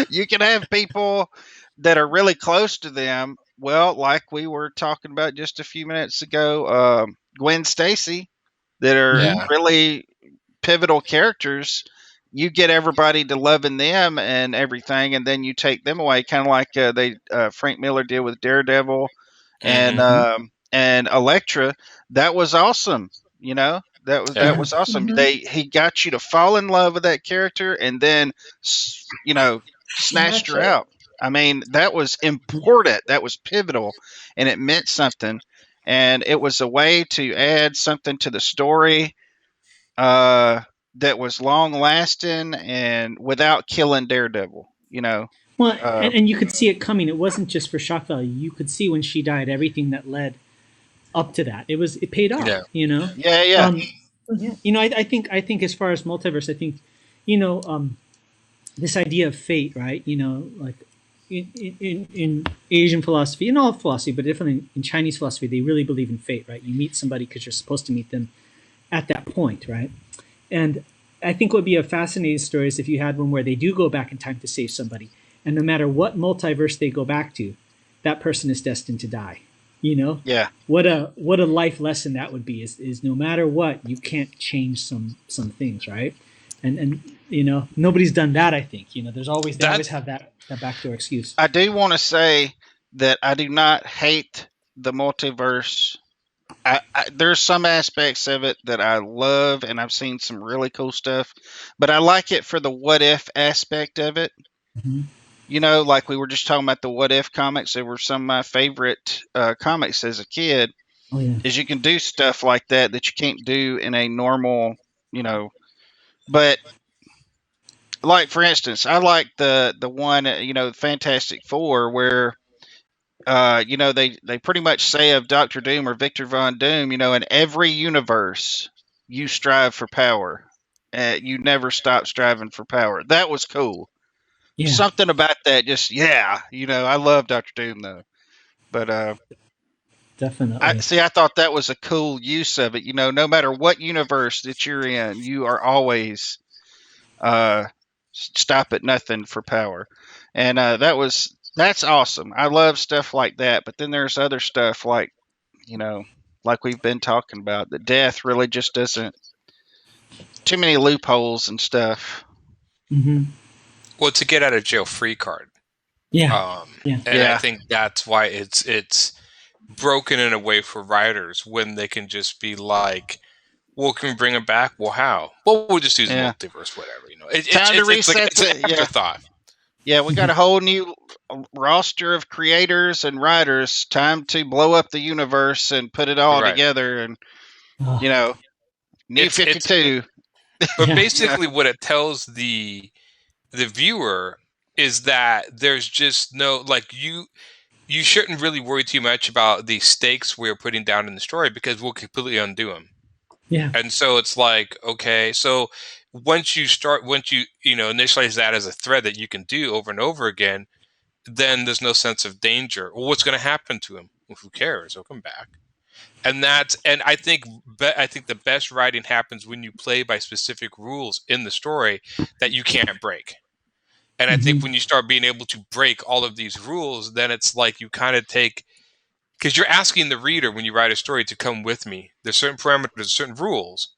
You can have people that are really close to them. Well, like we were talking about just a few minutes ago, Gwen Stacy, that are really pivotal characters. You get everybody to loving them and everything, and then you take them away, kind of like Frank Miller did with Daredevil and Elektra. That was awesome. That was awesome. He got you to fall in love with that character, and then snatched her out. I mean, that was important. That was pivotal, and it meant something. And it was a way to add something to the story that was long lasting and without killing Daredevil. Well, and you could see it coming. It wasn't just for shock value. You could see when she died everything that led up to that. It paid off. Yeah. I think as far as multiverse, I think this idea of fate, right? Like in Asian philosophy, in all philosophy, but definitely in Chinese philosophy, they really believe in fate, right? You meet somebody because you're supposed to meet them at that point, right? And I think what would be a fascinating story is if you had one where they do go back in time to save somebody, and no matter what multiverse they go back to, that person is destined to die. Yeah. What a life lesson that would be is no matter what, you can't change some things, right? And nobody's done that. I think they always have that backdoor excuse. I do want to say that I do not hate the multiverse. There's some aspects of it that I love, and I've seen some really cool stuff, but I like it for the what if aspect of it. Like we were just talking about the what if comics. They were some of my favorite comics as a kid. Oh, yeah. Is you can do stuff like that you can't do in a normal, but like for instance, I like the one, Fantastic Four, where they pretty much say of Dr. Doom or Victor Von Doom, in every universe you strive for power. You never stop striving for power. That was cool. Yeah. Something about that, I love Dr. Doom though, but definitely. I thought that was a cool use of it. No matter what universe that you're in, you are always stop at nothing for power, and that's awesome. I love stuff like that. But then there's other stuff like we've been talking about, that death really just doesn't. Too many loopholes and stuff. Well, to get out of jail free card. I think that's why it's broken in a way for writers, when they can just be like, well, can we bring them back? Well, how? Well, we'll just use multiverse, whatever. Time to reset it's an afterthought. Yeah, we got a whole new roster of creators and writers. Time to blow up the universe and put it all together. And You know, New It's 52. but Yeah. basically what it tells the viewer is that there's just no, like, you shouldn't really worry too much about the stakes we're putting down in the story because we'll completely undo them. Yeah. And so it's like, okay, so once you initialize that as a thread that you can do over and over again, then there's no sense of danger. Well, what's going to happen to him? Well, who cares? He'll come back. And I think the best writing happens when you play by specific rules in the story that you can't break. And I think when you start being able to break all of these rules, then it's like you kind of take, because you're asking the reader when you write a story to come with me. There's certain parameters, certain rules.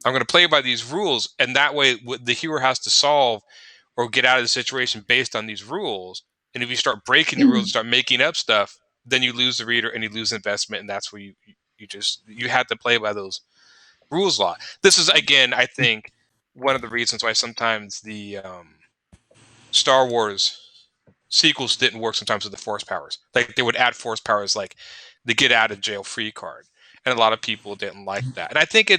I'm going to play by these rules, and that way the hero has to solve or get out of the situation based on these rules. And if you start breaking the rules, start making up stuff, then you lose the reader and you lose investment, and that's where you have to play by those rules a lot. This is, again, I think, one of the reasons why sometimes the Star Wars sequels didn't work sometimes with the force powers. Like, they would add force powers like the get out of jail free card. And a lot of people didn't like that. And I think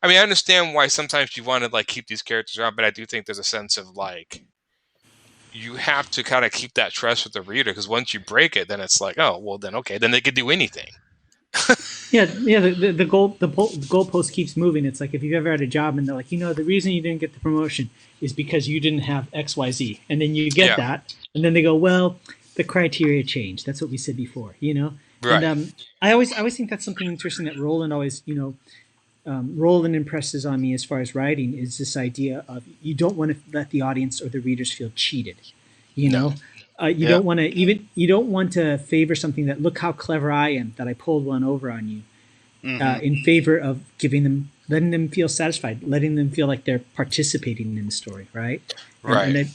I understand why sometimes you want to like keep these characters around, but I do think there's a sense of like, you have to kind of keep that trust with the reader, because once you break it, then it's like, oh, well, then okay, then they could do anything. Yeah. The goalpost keeps moving. It's like if you've ever had a job and they're like, the reason you didn't get the promotion is because you didn't have X, Y, Z, and then you get that, and then they go, well, the criteria changed. That's what we said before, Right. And I always think that's something interesting that Roland always, Roland impresses on me as far as writing is this idea of you don't want to let the audience or the readers feel cheated. You don't want to favor something that, look how clever I am that I pulled one over on you, in favor of letting them feel satisfied, letting them feel like they're participating in the story, right? Right. And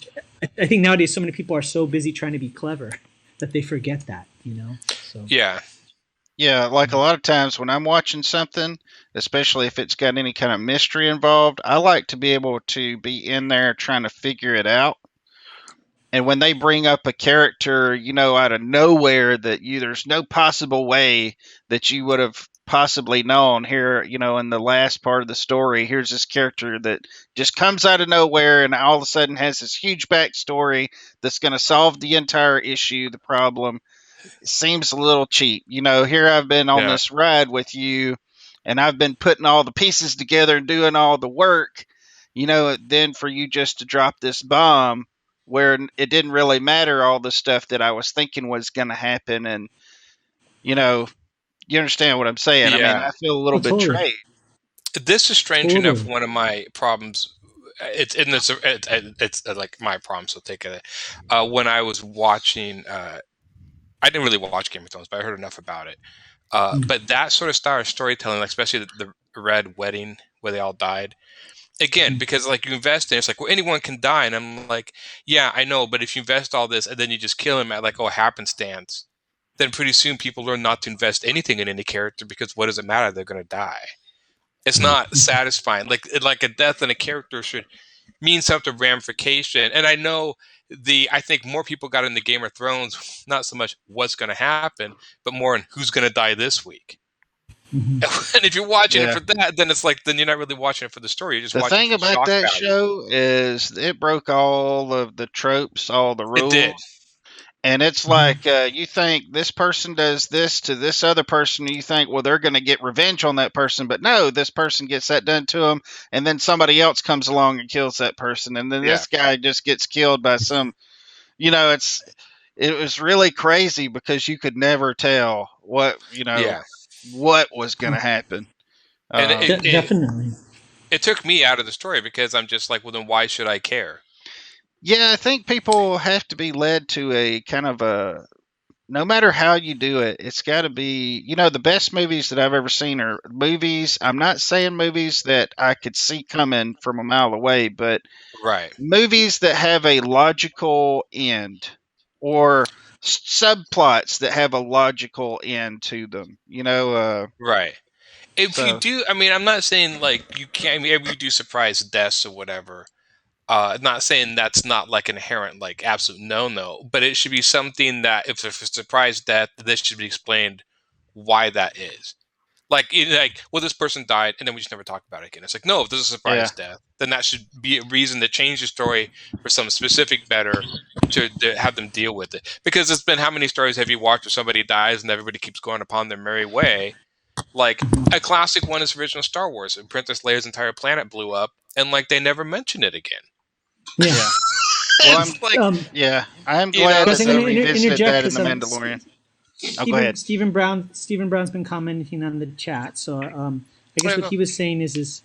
I think nowadays so many people are so busy trying to be clever that they forget that, So Yeah, like a lot of times when I'm watching something, especially if it's got any kind of mystery involved, I like to be able to be in there trying to figure it out. And when they bring up a character, out of nowhere that there's no possible way that you would have possibly known here, in the last part of the story, here's this character that just comes out of nowhere and all of a sudden has this huge backstory that's going to solve the entire issue, the problem. It seems a little cheap. Here I've been on this ride with you and I've been putting all the pieces together and doing all the work, then for you just to drop this bomb where it didn't really matter all the stuff that I was thinking was going to happen. And, you understand what I'm saying? Yeah. I mean, I feel a little betrayed. This is strange enough. One of my problems, it's like my problem, so take it. When I was watching, I didn't really watch Game of Thrones, but I heard enough about it. But that sort of style of storytelling, like especially the Red Wedding where they all died, again, because like you invest in, it's like, well, anyone can die, and I'm like, yeah, I know, but if you invest all this and then you just kill him at like, happenstance, then pretty soon people learn not to invest anything in any character, because what does it matter? They're going to die. It's not satisfying. Like a death in a character should mean something, ramification. And I think more people got into Game of Thrones, not so much what's going to happen, but more in who's going to die this week. And if you're watching it for that, then it's like, then you're not really watching it for the story. You're just watching. The thing about that show is it broke all of the tropes, all the rules. It did. And it's like, you think this person does this to this other person, and you think, well, they're going to get revenge on that person. But no, this person gets that done to them, and then somebody else comes along and kills that person. And then this guy just gets killed by some, it was really crazy because you could never tell what was going to happen. And definitely. It took me out of the story because I'm just like, well, then why should I care? Yeah, I think people have to be led to a kind of no matter how you do it, it's got to be, the best movies that I've ever seen are movies. I'm not saying movies that I could see coming from a mile away, but movies that have a logical end or subplots that have a logical end to them, Right. If you do, I mean, I'm not saying like you can't, you do surprise deaths or whatever. Not saying that's not like an inherent, like absolute no, but it should be something that if it's a surprise death, this should be explained why that is. Like, well, this person died, and then we just never talk about it again. It's like, no, if this is a surprise death, then that should be a reason to change the story for some specific better to have them deal with it. Because it's been, how many stories have you watched where somebody dies and everybody keeps going upon their merry way? Like, a classic one is original Star Wars, and Princess Leia's entire planet blew up, and like they never mention it again. Yeah. Well, It's like, I'm glad that they revisited that in The because, Mandalorian. Go ahead. Stephen Brown's been commenting on the chat. So I guess what he was saying is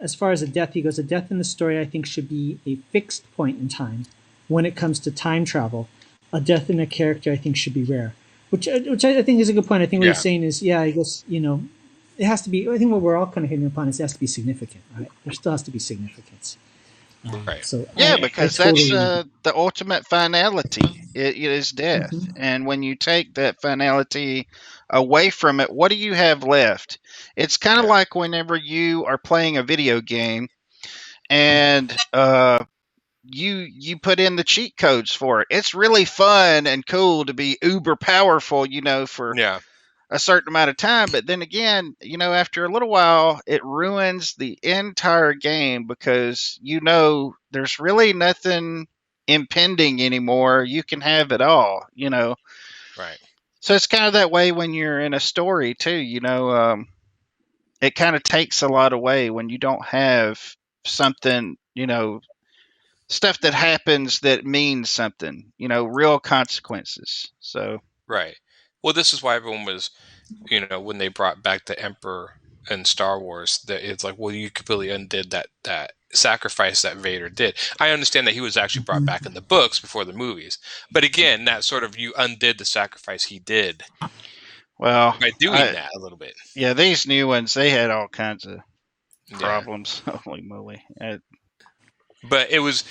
as far as a death, he goes, a death in the story I think should be a fixed point in time. When it comes to time travel, a death in a character I think should be rare. Which I think is a good point. I think what he's saying is, I guess, it has to be, I think what we're all kind of hitting upon is it has to be significant, right? There still has to be significance. Right. So because that's the ultimate finality. It is death. Mm-hmm. And when you take that finality away from it, what do you have left? It's kind of like whenever you are playing a video game and you put in the cheat codes for it. It's really fun and cool to be uber powerful, for a certain amount of time. But then again, after a little while, it ruins the entire game because, there's really nothing impending anymore. You can have it all, Right. So it's kind of that way when you're in a story too, it kind of takes a lot away when you don't have something, stuff that happens that means something, real consequences. So Right. Well, this is why everyone was, when they brought back the Emperor in Star Wars, that it's like, well, you completely undid that sacrifice that Vader did. I understand that he was actually brought back in the books before the movies, but again, that sort of, you undid the sacrifice he did. Well, by doing that a little bit. Yeah, these new ones, they had all kinds of problems. Holy moly! But it's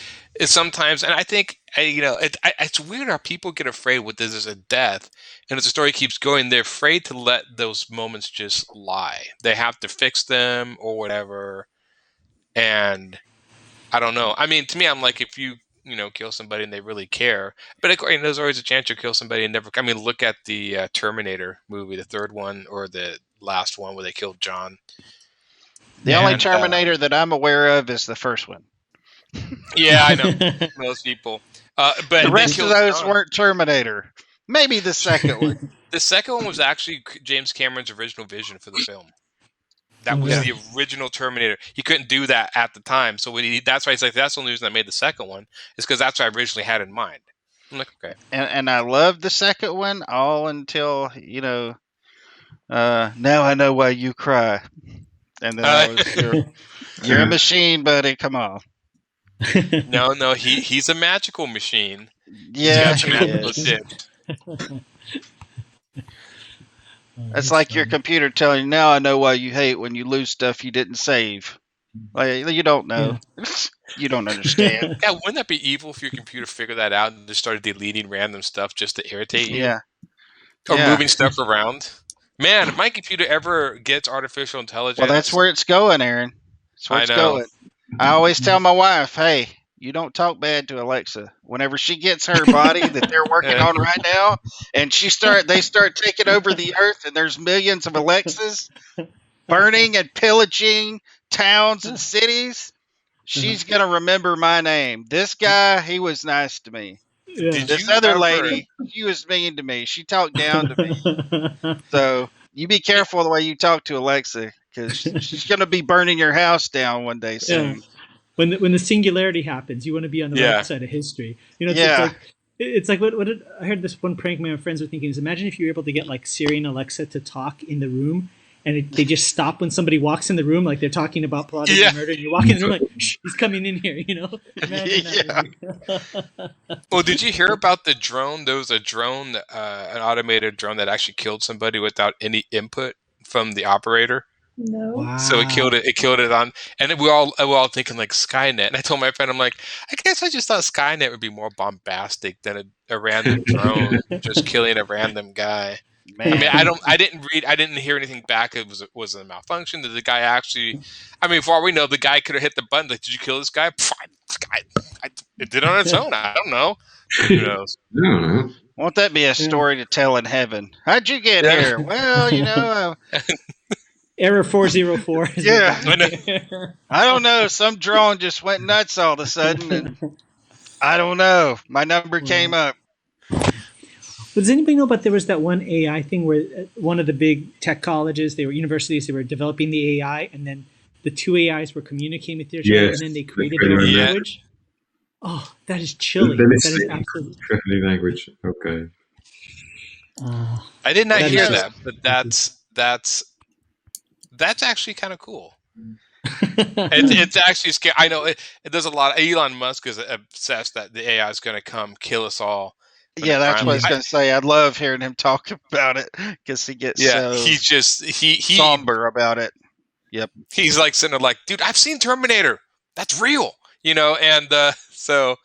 sometimes, and I think, it's weird how people get afraid with this as a death, and as the story keeps going, they're afraid to let those moments just lie. They have to fix them or whatever, and I don't know. I mean, to me, I'm like, if you, kill somebody and they really care, but there's always a chance you'll kill somebody and never, look at the Terminator movie, the third one, or the last one where they killed John. The only Terminator that I'm aware of is the first one. Yeah, I know. Most people. But the rest of those weren't Terminator. Maybe the second one. The second one was actually James Cameron's original vision for the film. That was the original Terminator. He couldn't do that at the time. So that's why he's like, that's the only reason I made the second one, is because that's what I originally had in mind. I'm like, okay. And I loved the second one all until, now I know why you cry. And then you're a machine, buddy. Come on. No, he's a magical machine. Yeah, It's like your computer telling you, now I know why you hate when you lose stuff you didn't save. Like, you don't know. Yeah. You don't understand. Yeah, wouldn't that be evil if your computer figured that out and just started deleting random stuff just to irritate you? Yeah. Or moving stuff around? Man, if my computer ever gets artificial intelligence... Well, that's where it's going, Aaron. That's where it's going. I always tell my wife, hey, you don't talk bad to Alexa. Whenever she gets her body that they're working on right now, and they start taking over the earth, and there's millions of Alexas burning and pillaging towns and cities, she's going to remember my name. This guy, he was nice to me. Yeah. This other lady, she was mean to me. She talked down to me. So you be careful the way you talk to Alexa, because she's going to be burning your house down one day soon. Yeah. When the singularity happens, you want to be on the right side of history. It's like what I heard this one prank my friends were thinking is, imagine if you were able to get like Siri and Alexa to talk in the room, and they just stop when somebody walks in the room, like they're talking about plotting a murder, and you walk in the room like, shh, he's coming in here, Well, did you hear about the drone? There was a drone, an automated drone that actually killed somebody without any input from the operator. No. Wow. So it killed it on, and we're all thinking like Skynet. And I told my friend, I'm like, I guess I just thought Skynet would be more bombastic than a random drone just killing a random guy. Man. I mean, I didn't hear anything back. It was a malfunction. Did the guy actually? I mean, for all we know, the guy could have hit the button. Like, did you kill this guy? It did on its own. I don't know. Who knows? Won't that be a story to tell in heaven? How'd you get here? Well, Error 404. Yeah. I don't know. Some drone just went nuts all of a sudden, and I don't know. My number came up. Does anybody know about there was that one AI thing where one of the big tech colleges, they were universities, they were developing the AI, and then the two AIs were communicating with each other, and then they created their own language? Oh, that is chilling. That is absolutely language. Okay. I did not hear that, but that's actually kind of cool. It's actually scary. I know it does a lot. Elon Musk is obsessed that the AI is going to come kill us all. Yeah, that's what I was going to say. I love hearing him talk about it because he gets he somber about it. Yep. He's like sitting there like, dude, I've seen Terminator. That's real, and so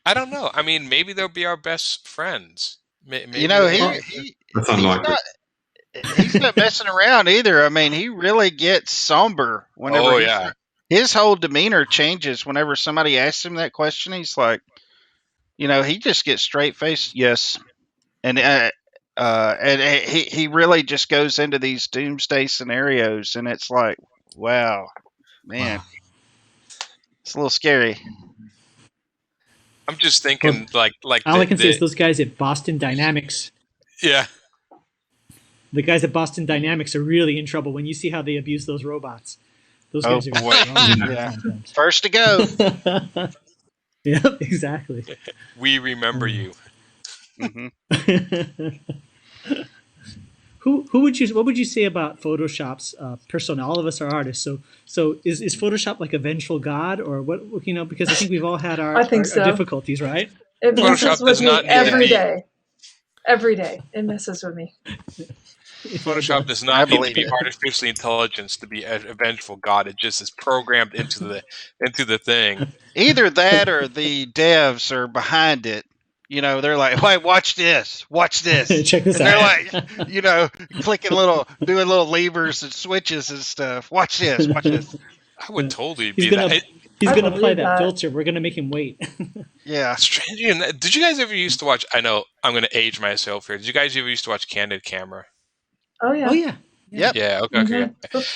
I don't know. I mean, maybe they'll be our best friends. Maybe he's not messing around either. I mean, he really gets somber whenever his whole demeanor changes whenever somebody asks him that question. He's like, he just gets straight faced, yes, and he really just goes into these doomsday scenarios, and it's like, wow, man, it's a little scary. I'm just thinking, like all I can say is those guys at Boston Dynamics. Yeah, the guys at Boston Dynamics are really in trouble when you see how they abuse those robots. Those guys are first to go. Yep, exactly. We remember you. Mm-hmm. What would you say about Photoshop's persona? All of us are artists, so is Photoshop like a vengeful god, or what? Because I think we've all had our difficulties, right? It messes with me every day. Every day, it messes with me. Photoshop does not need to be artificially intelligent to be a vengeful god. It just is programmed into the thing. Either that or the devs are behind it. They're like, "Wait, watch this. Check this out." They're like, doing little levers and switches and stuff. Watch this. I would totally be that. He's going to apply that filter. We're going to make him wait. Yeah. Strange. Did you guys ever used to watch? I know I'm going to age myself here. Did you guys ever used to watch Candid Camera? Oh yeah. Yep. Yeah. Okay.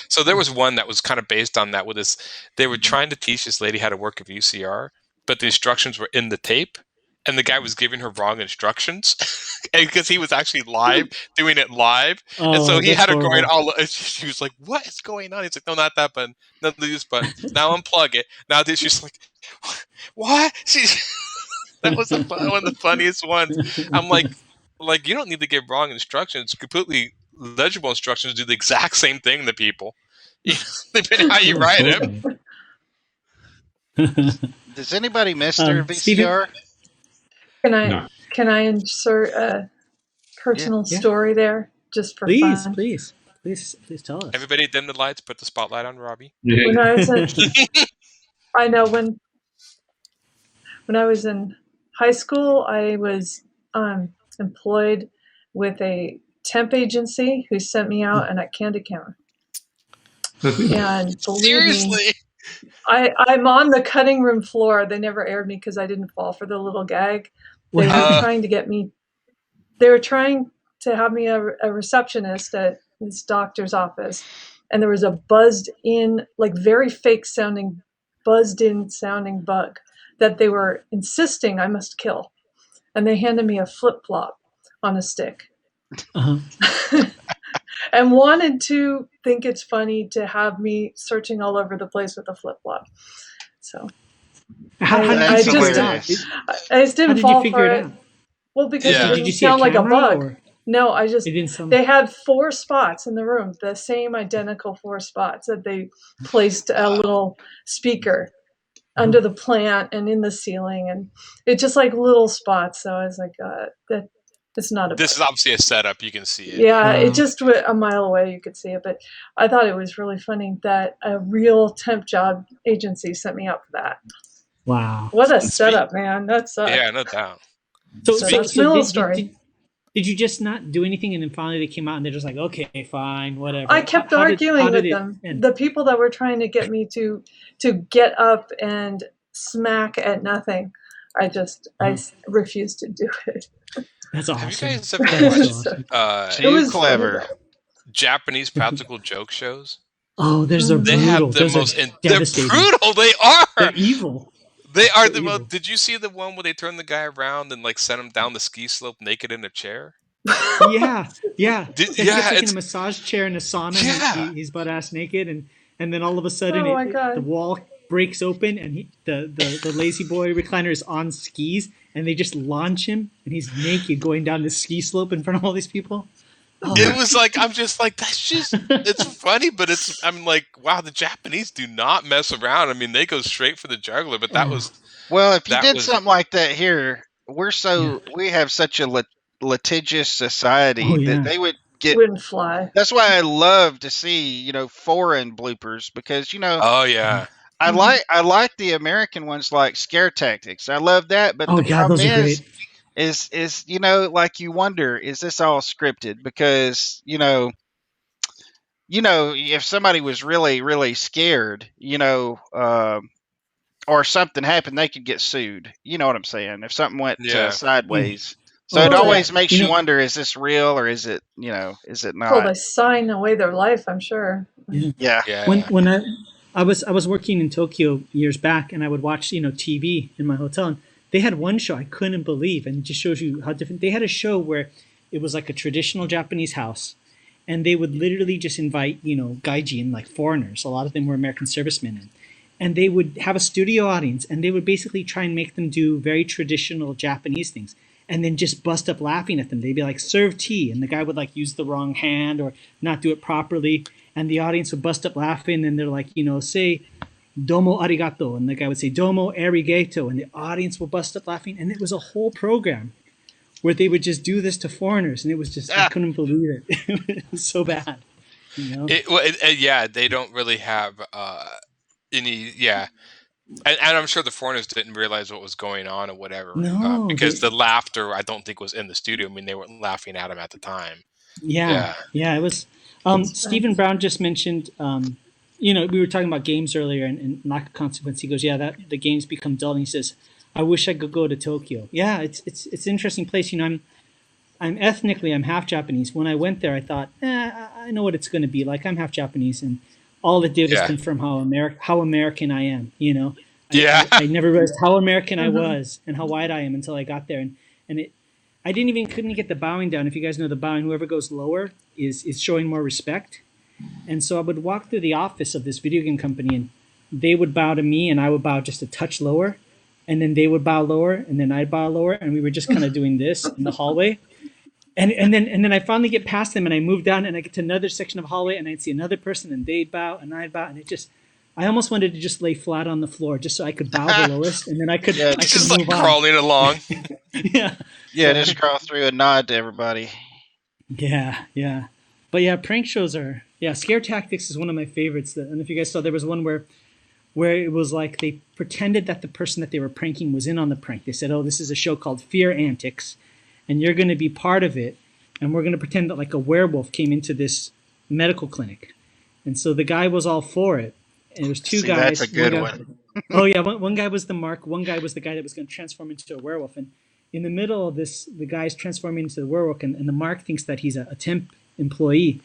So there was one that was kind of based on that. With this, they were trying to teach this lady how to work a VCR, but the instructions were in the tape, and the guy was giving her wrong instructions, because he was actually doing it live, and so he had her going all. She was like, "What is going on?" He's like, "No, not that button. Not this button. Now unplug it. Now this." She's like, "What?" That was one of the funniest ones. I'm like, you don't need to give wrong instructions. Completely legible instructions do the exact same thing to people, depending on how you write it. Does anybody miss their VCR? Can I insert a personal story there, just for fun? Please tell us. Everybody dim the lights. Put the spotlight on Robbie. When I was when I was in high school, I was employed with a temp agency who sent me out and at Candid Camera. And Seriously? Me, I'm on the cutting room floor. They never aired me because I didn't fall for the little gag. They were trying to get me. They were trying to have me a receptionist at this doctor's office, and there was a buzzed-in, like very fake-sounding, buzzed-in sounding bug that they were insisting I must kill, and they handed me a flip-flop on a stick. And wanted to think it's funny to have me searching all over the place with a flip-flop. So I just didn't fall for it. Well, because it didn't sound like a bug. Or? No, they had 4 spots in the room, the same identical 4 spots that they placed a little speaker under the plant and in the ceiling, and it's just like little spots. So I was like, that. It's not a This is obviously a setup. You can see it. Yeah, it just went a mile away. You could see it. But I thought it was really funny that a real temp job agency sent me out for that. Wow. What a setup, man. That sucks. Yeah, no doubt. So that's my little story. Did you just not do anything, and then finally they came out and they're just like, okay, fine, whatever? I kept arguing with them. The people that were trying to get me to get up and smack at nothing. I refused to do it. That's awesome. Have you guys ever watched Too clever. Japanese practical joke shows. Oh, they're They brutal. have the Those are most. They're devastating. brutal. They are. They're evil. They are They're the evil. most. Did you see the one where they turned the guy around and like sent him down the ski slope naked in a chair? Yeah. He gets like in it's a massage chair in a sauna. Yeah. And he's butt ass naked, and then all of a sudden Oh my God. the wall breaks open, and the lazy boy recliner is on skis, and they just launch him, and he's naked going down the ski slope in front of all these people. Oh, It was like I'm just like that's just it's funny, but I'm like wow, the Japanese do not mess around. I mean, they go straight for the jugular, but that was Well, if you That did was- something like that here, we have such a litigious society Oh, yeah. that they would get. Wouldn't fly. That's why I love to see foreign bloopers, because oh yeah. I like the American ones like Scare Tactics. I love that, but Oh the yeah, problem those are great. is like you wonder, is this all scripted? Because if somebody was really really scared, or something happened, they could get sued. You know what I'm saying? If something went Yeah. sideways. So Oh, it yeah. always makes you know- wonder, is this real or is it is it Well, not? they sign away their life, I'm sure. Yeah. Yeah. When I was working in Tokyo years back, and I would watch TV in my hotel, and they had one show I couldn't believe, and it just shows you how different. They had a show where it was like a traditional Japanese house, and they would literally just invite gaijin, like foreigners. A lot of them were American servicemen, and they would have a studio audience, and they would basically try and make them do very traditional Japanese things, and then just bust up laughing at them. They'd be like, serve tea, and the guy would like use the wrong hand or not do it properly, and the audience would bust up laughing, and they're like, say domo arigato, and the guy would say domo arigato, and the audience would bust up laughing, and it was a whole program where they would just do this to foreigners, and it was just I couldn't believe it. It was so bad. Yeah, they don't really have any. Yeah, and I'm sure the foreigners didn't realize what was going on or whatever. No, because the laughter, I don't think, was in the studio. I mean, they weren't laughing at him at the time. Yeah, it was. Stephen Brown just mentioned. We were talking about games earlier, and lack of consequence. He goes, "Yeah, that the games become dull." And he says, "I wish I could go to Tokyo." Yeah, it's an interesting place. I'm ethnically, I'm half Japanese. When I went there, I thought, I know what it's going to be like. I'm half Japanese, and all it did was confirm how American I am. I never realized how American I was and how white I am until I got there, and I couldn't get the bowing down. If you guys know the bowing, whoever goes lower is showing more respect. And so I would walk through the office of this video game company, and they would bow to me, and I would bow just a touch lower, and then they would bow lower, and then I'd bow lower, and we were just kind of doing this in the hallway. And then I finally get past them, and I move down, and I get to another section of hallway, and I'd see another person, and they'd bow, and I'd bow, and I almost wanted to just lay flat on the floor just so I could bow the lowest, and then I could Just move like on. crawling along. Yeah. Just crawl through and nod to everybody. Yeah. But yeah, prank shows are Scare Tactics is one of my favorites. I don't know if you guys saw, there was one where it was like they pretended that the person that they were pranking was in on the prank. They said, "Oh, this is a show called Fear Antics, and you're going to be part of it, and we're going to pretend that like a werewolf came into this medical clinic." And so the guy was all for it. And there was two guys. That's a good one. Oh yeah, one guy was the Mark. One guy was the guy that was going to transform into a werewolf. And in the middle of this, the guy's transforming into the werewolf, and the Mark thinks that he's a temp employee,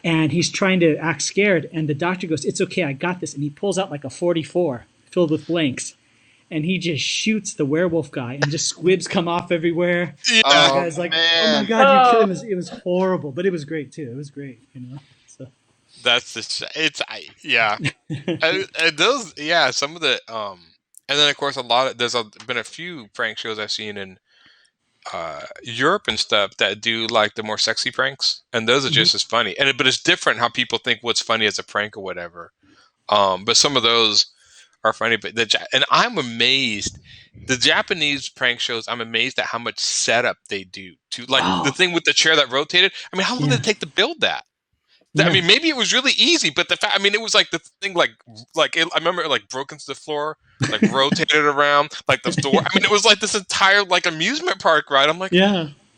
and he's trying to act scared. And the doctor goes, "It's okay, I got this." And he pulls out like a 44 filled with blanks, and he just shoots the werewolf guy, and just squibs come off everywhere. Yeah. The guy's like, man. "Oh my god, you killed him!" It was horrible, but it was great too. It was great, So That's and those some of the and then of course there's been a few prank shows I've seen in Europe and stuff that do like the more sexy pranks, and those are just as funny. But it's different how people think what's funny as a prank or whatever. But some of those are funny. But and I'm amazed. The Japanese prank shows, I'm amazed at how much setup they do to the thing with the chair that rotated. I mean, how long did it take to build that? Yeah. I mean, maybe it was really easy, but it was like the thing, I remember it broke into the floor, rotated around, like the door. I mean, it was like this entire amusement park ride. I'm like,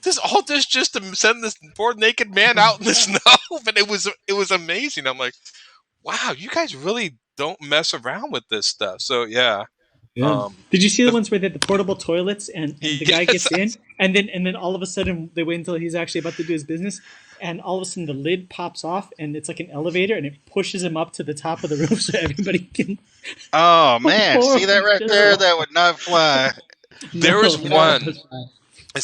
this just to send this poor naked man out in the snow, but it was amazing. I'm like, wow, you guys really don't mess around with this stuff. So yeah. Did you see the ones where they had the portable toilets and the guy gets in and then all of a sudden they wait until he's actually about to do his business, and all of a sudden the lid pops off, and it's like an elevator, and it pushes him up to the top of the roof so everybody can. Oh man, see that right Just there? like- That would not fly. There was No, one. that's fine. The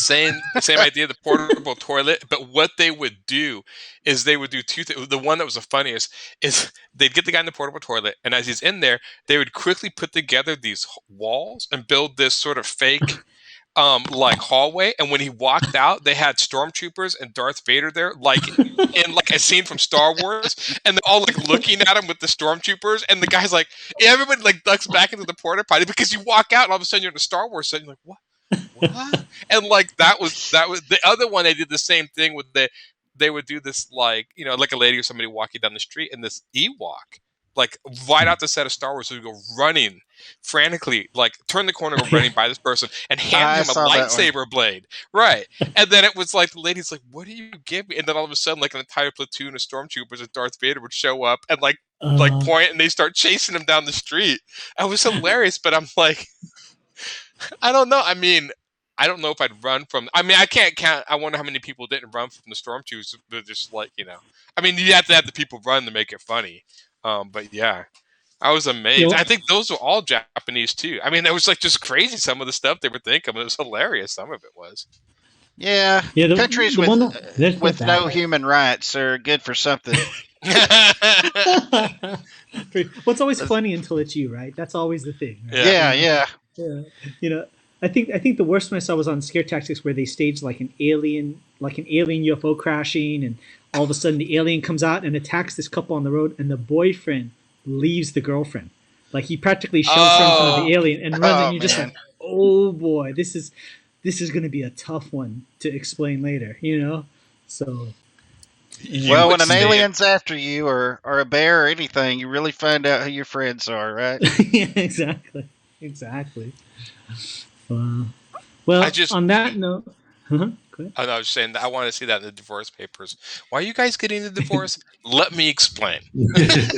same idea, the portable toilet. But what they would do is they would do two things. The one that was the funniest is they'd get the guy in the portable toilet, and as he's in there, they would quickly put together these walls and build this sort of fake, like hallway. And when he walked out, they had stormtroopers and Darth Vader there, like in like a scene from Star Wars, and they're all like looking at him with the stormtroopers, and the guy's like, everybody like ducks back into the porta potty because you walk out and all of a sudden you're in a Star Wars set, and you're like, what? What? And like that was the other one. They did the same thing with they would do this, like, you know, like a lady or somebody walking down the street, and this Ewok like right out the set of Star Wars, so we go running frantically, like turn the corner, go running by this person, and hand him a saw that lightsaber blade, right? And then it was like the lady's like, "What do you give me?" And then all of a sudden, like an entire platoon of stormtroopers and Darth Vader would show up and like point, and they start chasing him down the street. It was hilarious, but I'm like, I don't know. I mean, I don't know if I'd run from. I mean, I can't count. I wonder how many people didn't run from the stormtroopers. They're just like, you know. I mean, you have to have the people run to make it funny. But yeah, I was amazed. You know- I think those were all Japanese too. I mean, it was like just crazy. Some of the stuff they were thinking, but it was hilarious. Some of it was. Yeah, Yeah, countries the with one that- there's with that no one. human rights are good for something. What's always funny until it's you, right? That's always the thing. Right? Yeah. Yeah. You know, I think the worst one I saw was on Scare Tactics, where they staged like an alien UFO crashing, and all of a sudden the alien comes out and attacks this couple on the road, and the boyfriend leaves the girlfriend. Like he practically shoves her in front of the alien and runs, and you're just man. like, oh boy, this is going to be a tough one to explain later, you know? So. Yeah. Well, when But an still- alien's after you, or a bear, or anything, you really find out who your friends are, right? Yeah, exactly. Well, I just- on that note, go ahead. I was saying that I want to see that in the divorce papers. Why are you guys getting the divorce? Let me explain.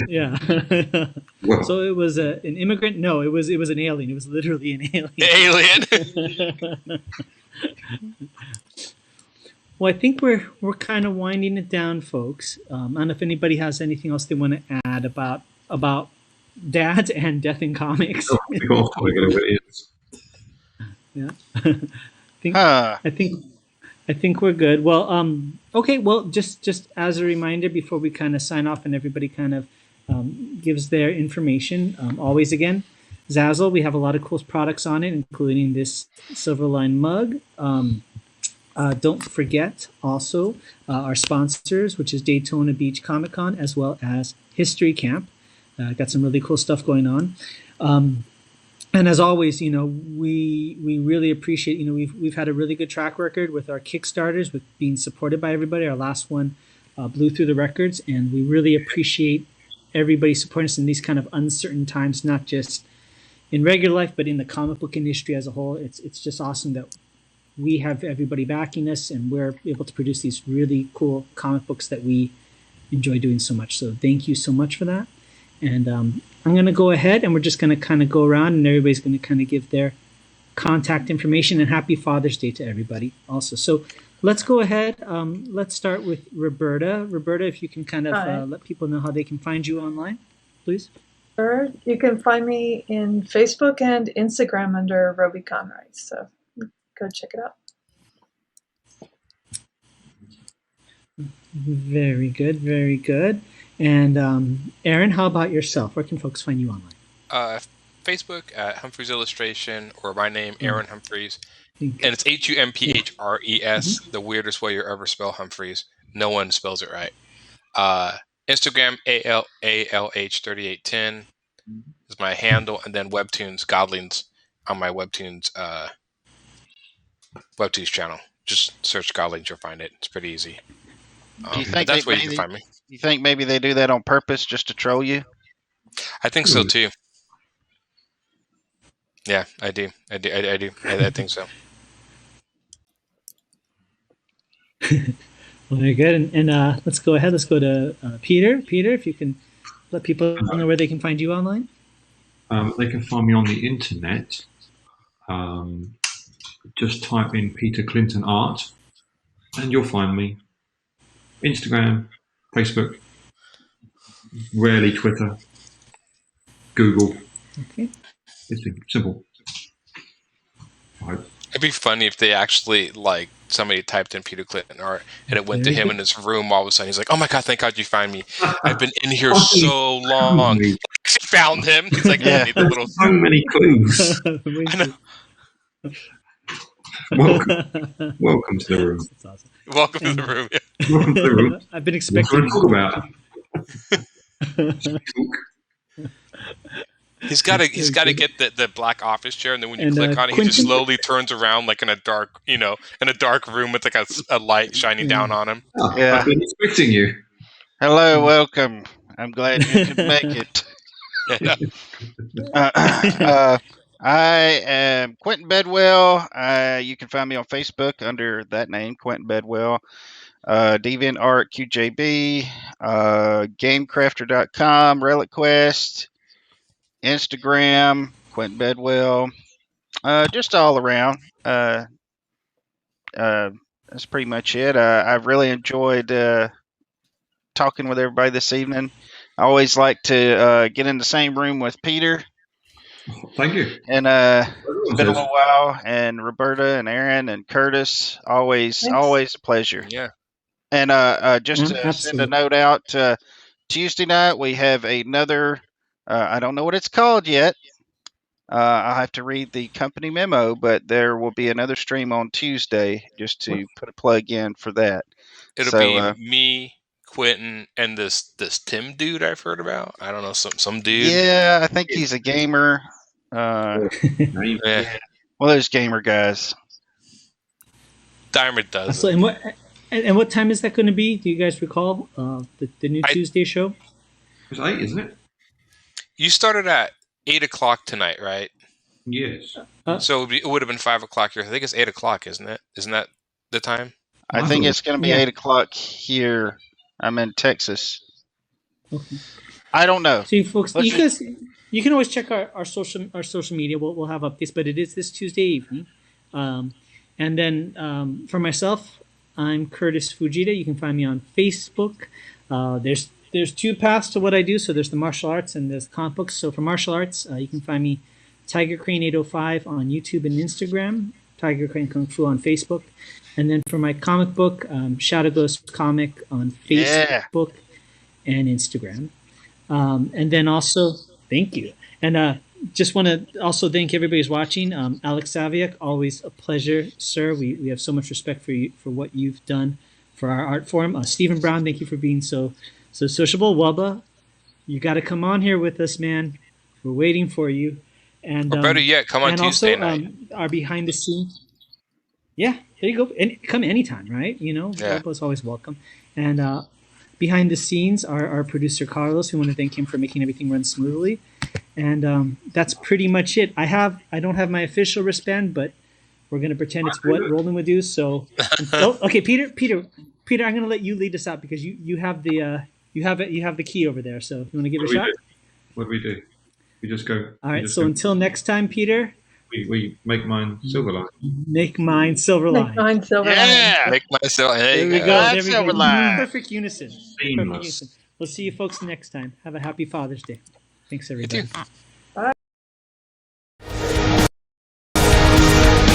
Yeah. Well, So it was an immigrant. No, it was an alien. It was literally an alien. Alien. Well, I think we're kind of winding it down, folks. I don't know if anybody has anything else they want to add about dads and death in comics. we're going to win it. Huh. I think we're good. Well, okay. Well, just as a reminder before we kind of sign off and everybody kind of gives their information. Always again, Zazzle. We have a lot of cool products on it, including this Silverline mug. Don't forget also our sponsors, which is Daytona Beach Comic Con as well as History Camp. Got some really cool stuff going on. And as always, you know, we really appreciate, you know, we've had a really good track record with our Kickstarters, with being supported by everybody. Our last one blew through the records, and we really appreciate everybody supporting us in these kind of uncertain times, not just in regular life, but in the comic book industry as a whole. It's just awesome that we have everybody backing us, and we're able to produce these really cool comic books that we enjoy doing so much. So thank you so much for that. And I'm going to go ahead, and we're just going to kind of go around, and everybody's going to kind of give their contact information. And happy Father's Day to everybody also. So let's go ahead. Let's start with Roberta. Roberta, if you can kind Hi. of let people know how they can find you online, please. Sure. You can find me in Facebook and Instagram under Roby Conright. So go check it out. Very good, very good. And Aaron, how about yourself? Where can folks find you online? Facebook at Humphreys Illustration, or my name, Aaron Humphreys. Think- And it's HUMPHRES, the weirdest way you ever spell Humphreys. No one spells it right. Instagram, ALH3810 is my handle, and then Webtoons, Godlings on my Webtoons channel. Just search Godlings, you'll find it. It's pretty easy. Do you But think that's they where you can maybe- find me. You think maybe they do that on purpose just to troll you? I think so too. Yeah, I do. I think so. Well, very good. And let's go ahead. Let's go to Peter. Peter, if you can let people know where they can find you online. They can find me on the internet just type in Peter Clinton Art, and you'll find me. Instagram, Facebook, rarely Twitter, Google. Okay. It's simple. It'd be funny if they actually, like, somebody typed in Peter Clinton art and it went to Very him good. in his room all of a sudden. He's like, "Oh my God, thank God you find me. I've been in here so long." He found him. He's like, "Yeah, I need the little." So many clues. I know. Welcome to the room. That's awesome. Welcome to the room. Yeah. Welcome to the room. I've been What expecting. do we talk about? He's got to get the black office chair, and then when you And, click on it, he just Quentin- slowly turns around like in a dark room with like a light shining down on him. Oh, Yeah. I've been expecting you. Hello, welcome. I'm glad you could make it. I am Quentin Bedwell. You can find me on Facebook under that name, Quentin Bedwell. DeviantArt, QJB, GameCrafter.com, RelicQuest, Instagram, Quentin Bedwell. Just all around. That's pretty much it. I've really enjoyed talking with everybody this evening. I always like to get in the same room with Peter. Thank you. And it's been a little while. And Roberta and Aaron and Curtis, always a pleasure. Yeah. And just to Absolutely. send a note out, Tuesday night we have another. I don't know what it's called yet. I'll have to read the company memo, but there will be another stream on Tuesday, just to put a plug in for that. It'll be me, Quentin, and this Tim dude I've heard about. I don't know, some dude. Yeah, I think he's a gamer. Yeah. Well, those gamer guys. Diamond does. So, and what time is that going to be? Do you guys recall the new Tuesday show? It's 8, isn't it? You started at 8:00 tonight, right? Yes. So it would have been 5:00 here. I think it's 8:00, isn't it? Isn't that the time? I think it's going to be Yeah. 8:00 here. I'm in Texas. Okay. I don't know. So you folks, Let's you can always check our social media. We'll have updates, but it is this Tuesday evening. And then for myself, I'm Curtis Fujita. You can find me on Facebook. There's two paths to what I do. So there's the martial arts and there's comic books. So for martial arts, you can find me Tiger Crane 805 on YouTube and Instagram. Tiger Crane Kung Fu on Facebook. And then for my comic book, Shadow Ghost Comic on Facebook and Instagram. And then also, thank you. And just want to also thank everybody who's watching. Alex Saviak, always a pleasure, sir. We have so much respect for you, for what you've done for our art form. Stephen Brown, thank you for being so sociable. Wubba, you got to come on here with us, man. We're waiting for you. And Or better yet, come on Tuesday night. Our behind the scenes. Yeah, there you go. And come anytime, right? You know, Yeah. Wubba's always welcome. And behind the scenes, our producer Carlos. We want to thank him for making everything run smoothly. And that's pretty much it. I don't have my official wristband, but we're gonna pretend it's what Roland would do. So, okay, Peter, I'm gonna let you lead us out because you have the key over there. So you want to give it a shot? What do we do? We just go. All right. So until next time, Peter. We make mine silver line. Make mine silver line. Make mine silver line. Yeah. Make myself. There There we you go. go. There That's we go. silver line. Perfect unison. Seamless. We'll see you folks next time. Have a happy Father's Day. Thanks, everybody. too.